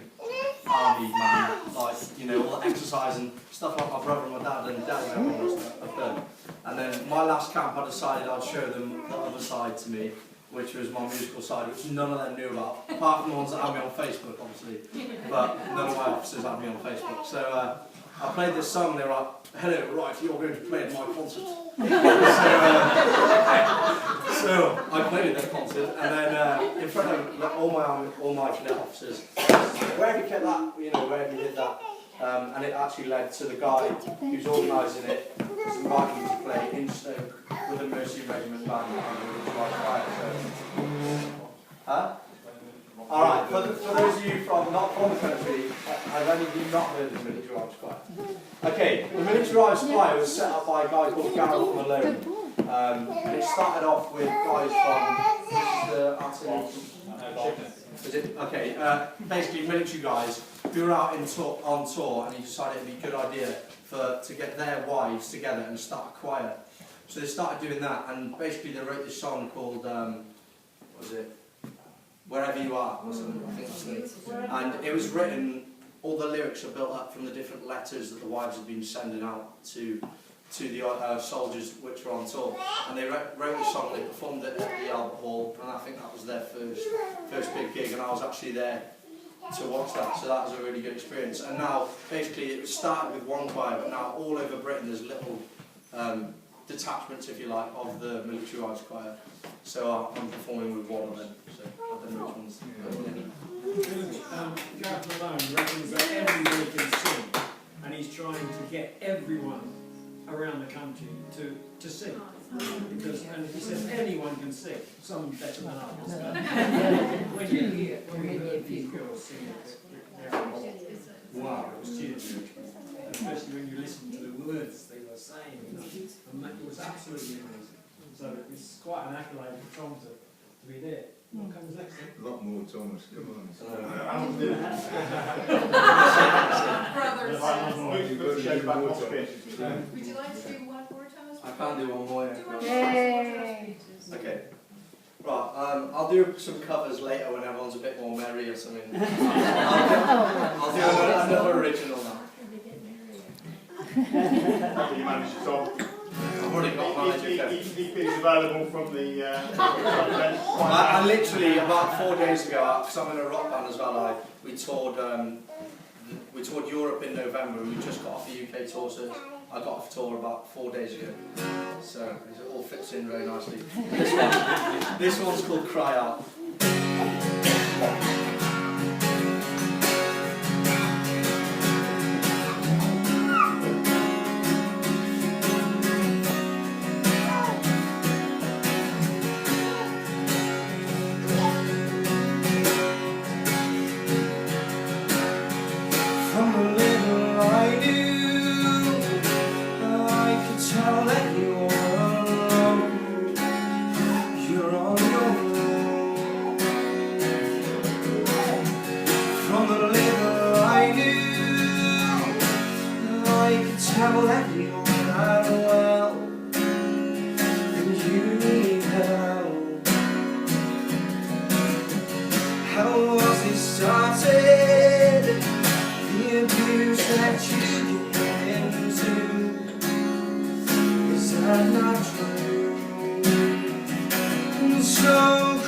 army man, like, you know, all the exercise and stuff like my brother and my dad and daddy members have done. And then my last camp, I decided I'd show them the other side to me, which was my musical side, which none of them knew about, apart from the ones that had me on Facebook, obviously. But none of my officers had me on Facebook. So I played this song and they were like, "Hello, right, you're going to play at my concert." So I played at their concert, and then in front of all my cadet officers, "Where have you kept that? You know, where have you hid that?" And it actually led to the guy who's organising it was inviting me to play in Stoke with the Mercy Regiment band, which was quiet. Huh? All right. For those of you not from the country, have any of you not heard of the militarised choir? Okay, the militarised choir was set up by a guy called Gareth Malone. And it started off with guys from Is it? Okay, basically military guys who were out on tour, and he decided it'd be a good idea to get their wives together and start a choir. So they started doing that, and basically they wrote this song called, what was it? Wherever You Are, or something, I think that's the name. And it was written, all the lyrics are built up from the different letters that the wives had been sending out to the soldiers which were on tour. And they wrote the song, they performed it at the Albert Hall, and I think that was their first big gig, and I was actually there to watch that, so that was a really good experience. And now, basically, it started with one choir, but now all over Britain there's little detachments, if you like, of the militarised choir. So I'm performing with one of them, so I don't know which ones. Gareth Malone reckons that everybody can sing, and he's trying to get everyone around the country to sing. Because, and he says anyone can sing, some better than others. But when we heard these girls singing, wow, it was tears. Especially when you listen to the words they were saying, and it was absolutely amazing. So it's quite an accolade for Tom to be there. What comes next? A lot more, Thomas, come on. Brothers. Would you like to do one more, Thomas? I can't do one more. Yay. Okay. Right, I'll do some covers later when everyone's a bit more merry or something. I'll do another original now. Have you managed to talk? I've already got a manager. EP is available from the... I literally, about 4 days ago, because I'm in a rock band as well, we toured Europe in November, and we just got off the UK tour, so I got off tour about 4 days ago. So it all fits in very nicely. This one's called Cry Out. From the little I knew, I could tell that you're alone. You're on your own. From the little I knew, I could tell that you're not well, and you need help. How was it started? The abuse that you get into, is that not true? So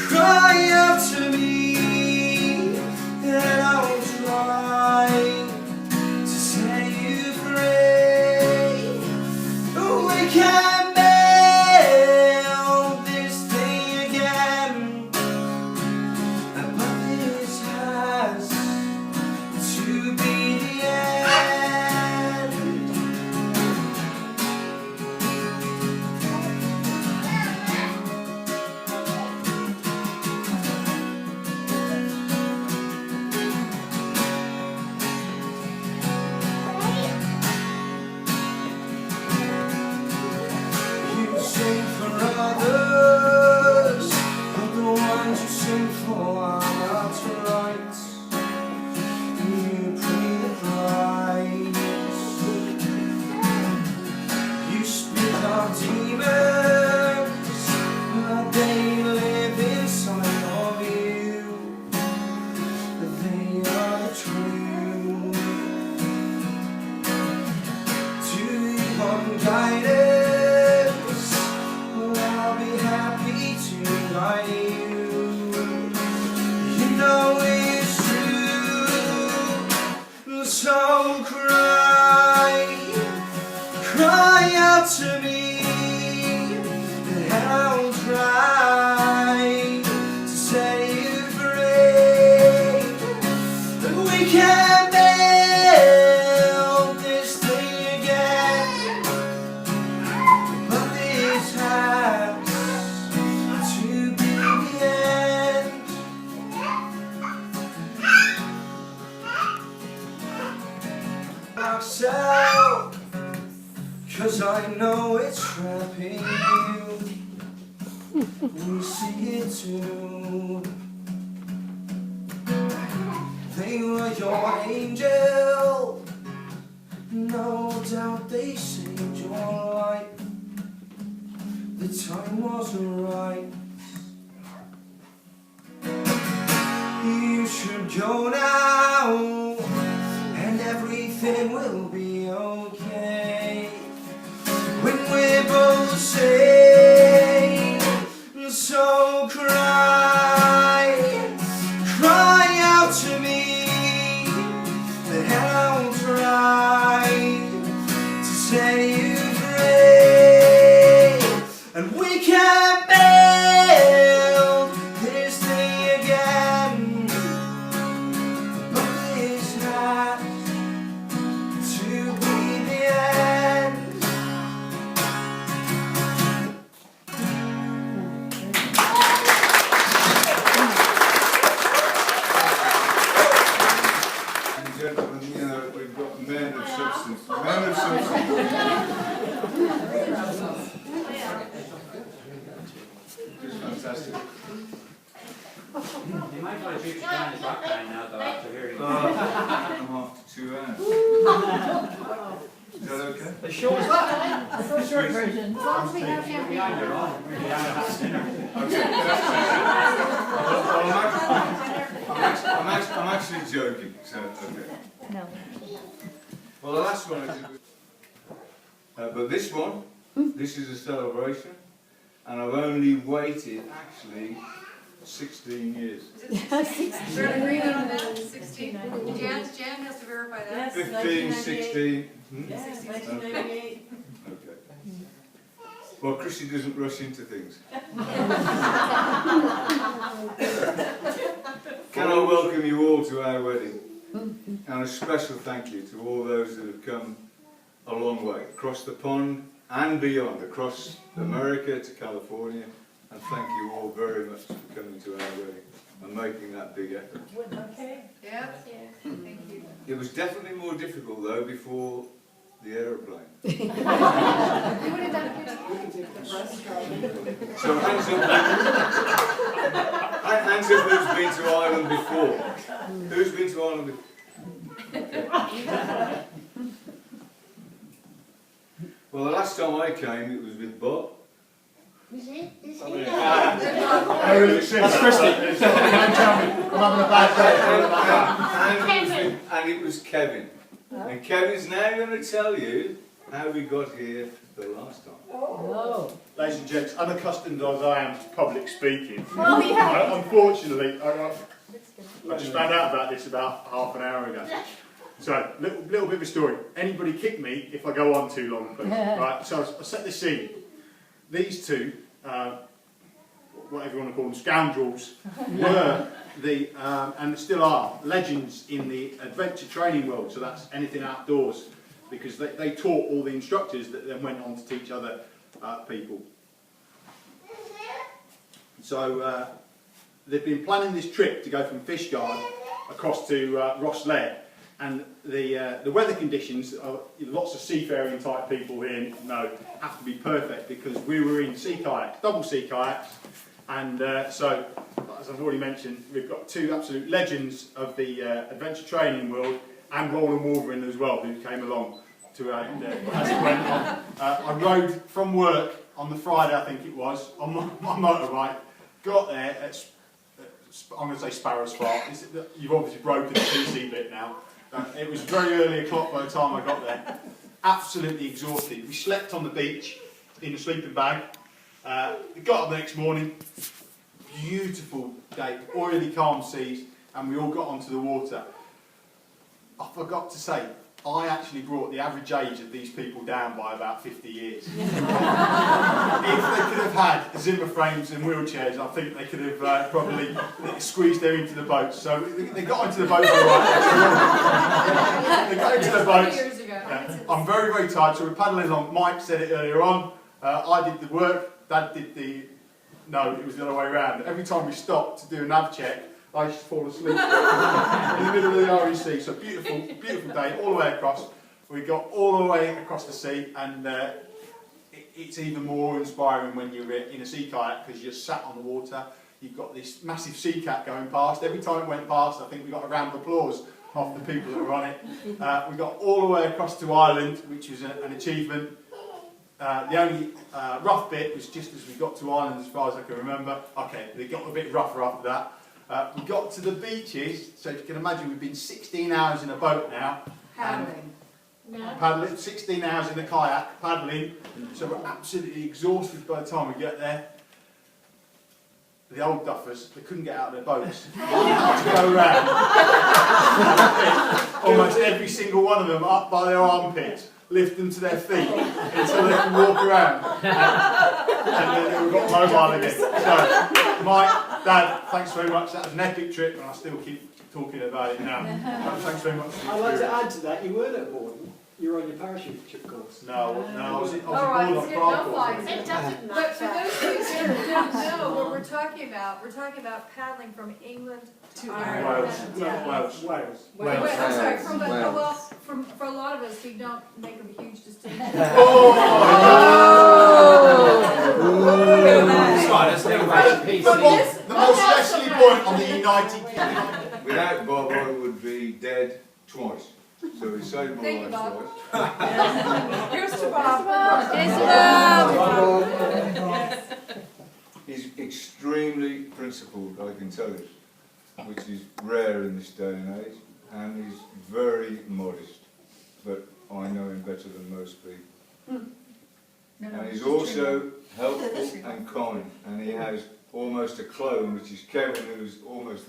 cry out to me, and I'll try to set you free. We can't build this thing again, but this has to be the end. You sing for others, but the ones you sing for are not right. You pay the price. You speak of demons, but they live inside of you. But they are the truth. To the unguided, well, I'll be happy to guide you. You know it's true. So cry out to me, and I'll try to set you free. But we can't build this thing again, but this has to be the end. Myself, 'cause I know it's trapping you. We see it too. They were your angel, no doubt they saved your life. The time wasn't right. You should go now, and everything will be okay. When we're both safe, so cry out to me, and I'll try to set you free. And we can't build this thing again, but this has to be the end. fantastic. You might want to shoot you down his rock band now, though, after hearing I'm after 2 hours. Is that okay? The short version. As long as we have champagne. behind your own. We're down at that dinner. Okay. I'm actually joking, so okay. No. Well, the last one is, but this one, this is a celebration, and I've only waited actually 16 years. We're in agreement on that, 16. Jan has to verify that. 15, 16. Yes, 1998. Okay. Well, Chrissy doesn't rush into things. Can I welcome you all to our wedding? And a special thank you to all those that have come a long way, across the pond and beyond, across America to California. And thank you all very much for coming to our wedding and making that big effort. Okay. Yeah. Thank you. It was definitely more difficult though before the aeroplane. You would have done it. So hands up who's been to Ireland before? Who's been to Ireland before? Well, the last time I came, it was with Bob. Is he? That's Christy. Don't tell me. I'm having a bad day. And it was Kevin. And Kevin's now going to tell you how we got here the last time. Oh. Ladies and gents, unaccustomed as I am to public speaking, yeah. Unfortunately, I just found out about this about half an hour ago. So, little bit of a story. Anybody kick me if I go on too long, please. Right, so I'll set the scene. These two, whatever you want to call them, scoundrels, were the, and still are, legends in the adventure training world. So that's anything outdoors, because they taught all the instructors that then went on to teach other people. So they've been planning this trip to go from Fishguard across to Rosslare. And the weather conditions, lots of seafaring type people here know, have to be perfect, because we were in sea kayaks, double sea kayaks, and so, as I've already mentioned, we've got two absolute legends of the adventure training world, and Roland Wolverine as well, who came along to as it went on. I rode from work on the Friday, I think it was, on my motorbike, got there at, I'm going to say Sparrow's Fault. You've obviously broken the PC bit now. It was very early o'clock by the time I got there. Absolutely exhausted. We slept on the beach in a sleeping bag. We got up the next morning. Beautiful day, oily, calm seas, and we all got onto the water. I forgot to say, I actually brought the average age of these people down by about 50 years. If they could have had Zimmer frames and wheelchairs, I think they could have probably squeezed them into the boats. So they got into the boats all right. They got into the boats. I'm very, very tired, so we're paddling along. Mike said it earlier on. I did the work, Dad did the... No, it was the other way around. Every time we stopped to do a nav check, I used to fall asleep in the middle of the REC. So beautiful, beautiful day all the way across. We got all the way across the sea, and it's even more inspiring when you're in a sea kayak, because you're sat on the water. You've got this massive sea cat going past. Every time it went past, I think we got a round of applause off the people that were on it. We got all the way across to Ireland, which was an achievement. The only rough bit was just as we got to Ireland, as far as I can remember. Okay, they got a bit rougher after that. We got to the beaches, so you can imagine we've been 16 hours in a boat now. Paddling. Paddling, 16 hours in a kayak, paddling. So we're absolutely exhausted by the time we get there. The old duffers, they couldn't get out of their boats. They had to go around. Almost every single one of them up by their armpits, lift them to their feet until they can walk around. And then we got mobile again. So, Mike, Dad, thanks very much. That was an epic trip, and I still keep talking about it now. Thanks very much. I'd like to add to that, you weren't at Borden. You were on your parachute course. No, I was on No parkour. flies. It doesn't But for matter. those of you who don't know what we're talking about paddling from England to Ireland. Wales. I'm sorry, for a lot of us, we don't make a huge distinction. Oh! let's think about it. The most westerly point on the United Kingdom. Without Bob, I would be dead twice. So he saved my Thank you, life Bob. twice. Here's to Bob. He's extremely principled, I can tell you, which is rare in this day and age, and he's very modest, but I know him better than most people. And he's also helpful and kind, and he has almost a clone, which is Kevin, who's almost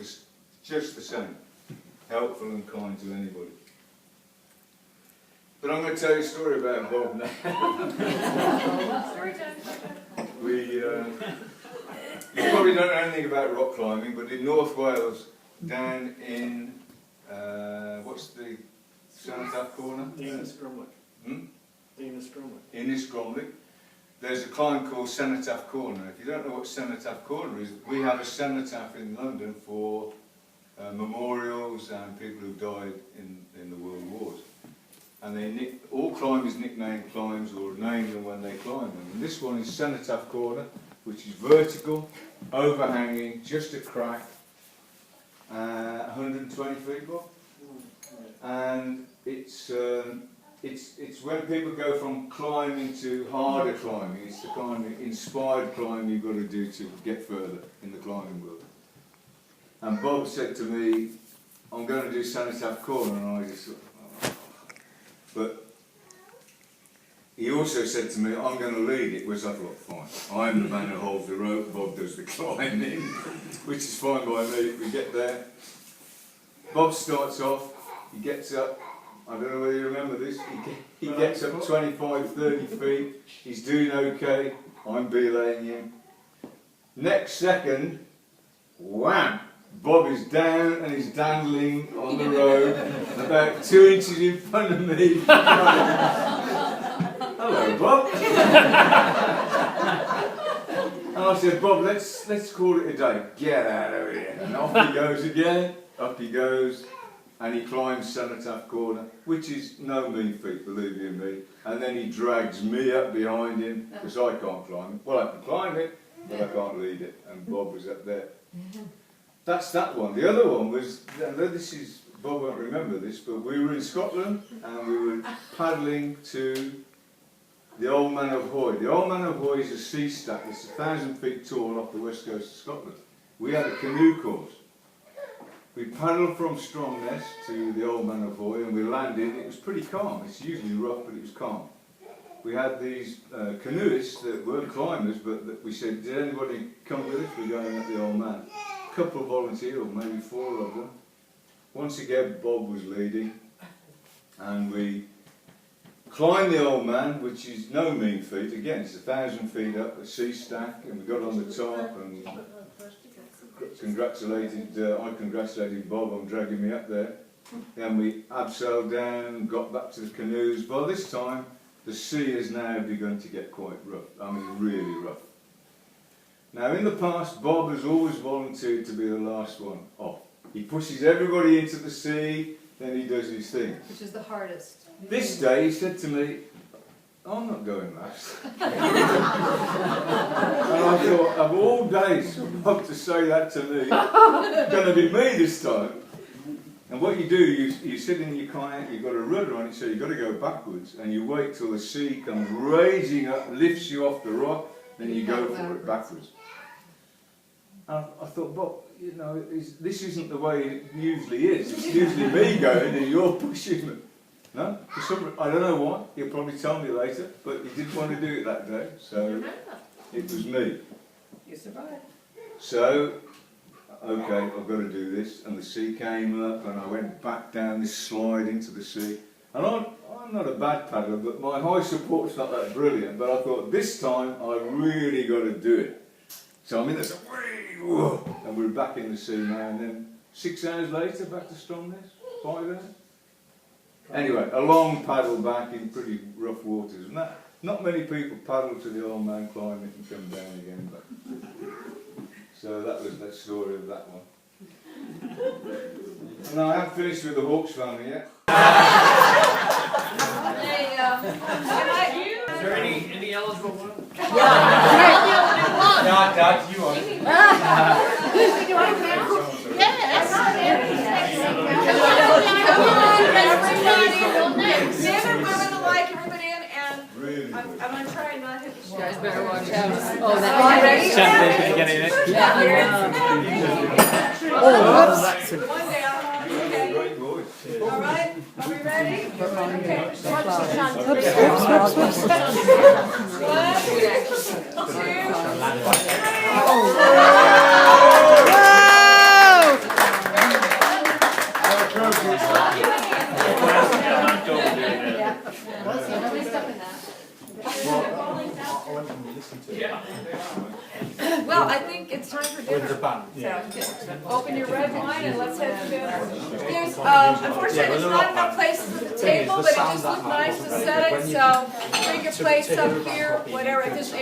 just the same, helpful and kind to anybody. But I'm going to tell you a story about Bob now. Story time. You probably don't know anything about rock climbing, but in North Wales, down in, what's the Cenotaph corner? Dinas Gromwick. Hmm? Dinas Gromwick. Innis Gromwick. There's a climb called Cenotaph Corner. If you don't know what Cenotaph Corner is, we have a cenotaph in London for memorials and people who died in the World Wars. And all climbers nickname climbs or name them when they climb them. And this one is Cenotaph Corner, which is vertical, overhanging, just a crack, 120 feet long. And it's when people go from climbing to harder climbing. It's the kind of inspired climb you've got to do to get further in the climbing world. And Bob said to me, I'm going to do Cenotaph Corner, and I just thought, oh. But he also said to me, I'm going to lead it, which I thought, fine. I'm the man who holds the rope, Bob does the climbing, which is fine by me. We get there. Bob starts off, he gets up, I don't know whether you remember this, he gets up 25, 30 feet, he's doing okay, I'm belaying him. Next second, wham! Bob is down and he's dangling on the road, about 2 inches in front of me. Hello, Bob. And I said, Bob, let's call it a day. Get out of here. And off he goes again. Up he goes, and he climbs Cenotaph Corner, which is no mean feat, believe you me. And then he drags me up behind him, because I can't climb it. Well, I can climb it, but I can't lead it. And Bob was up there. That's that one. The other one was, this is, Bob won't remember this, but we were in Scotland and we were paddling to the Old Man of Hoy. The Old Man of Hoy is a sea stack that's 1,000 feet tall off the west coast of Scotland. We had a canoe course. We paddled from Stromness to the Old Man of Hoy and we landed. It was pretty calm. It's usually rough, but it was calm. We had these canoeists that weren't climbers, but that we said, did anybody come with us? We're going at the Old Man. A couple volunteered, or maybe 4 of them. Once again, Bob was leading, and we climbed the Old Man, which is no mean feat. Again, it's 1,000 feet up, a sea stack, and we got on the top and I congratulated Bob on dragging me up there. Then we abseiled down, got back to the canoes. By this time, the sea has now begun to get quite rough. I mean, really rough. Now, in the past, Bob has always volunteered to be the last one off. He pushes everybody into the sea, then he does his thing. Which is the hardest. This day, he said to me, I'm not going last. And I thought, of all days for Bob to say that to me, it's going to be me this time. And what you do, you sit in your kayak, you've got a rudder on it, so you've got to go backwards, and you wait till the sea comes raging up, lifts you off the rock, then you go for it backwards. And I thought, Bob, you know, this isn't the way it usually is. It's usually me going and you're pushing me. No? For some, I don't know why. He'll probably tell me later, but he didn't want to do it that day, so it was me. You survived. So, okay, I've got to do this. And the sea came up and I went back down this slide into the sea. And I'm not a bad paddler, but my high support's not that brilliant. But I thought, this time I really got to do it. So I'm in this, and we're back in the sea now, and then 6 hours later, back to Stromness, 5 hours. Anyway, a long paddle back in pretty rough waters. And not many people paddle to the Old Man, climb it and come down again. But. So that was the story of that one. And I haven't finished with the Hawks family yet. There you go. Is there any eligible ones? Yeah. Dad, you want it? Men and women alike, everybody in, and I'm gonna try and not hit the shot. You guys better watch out. Oh, that's one down. Okay. All right, are we ready? Okay. Well, I think it's time for dinner. Sounds good. Open your red wine and let's head to dinner. There's, unfortunately, there's not enough places at the table, but it just looked nice to set it, so bring your plates up here, whatever, just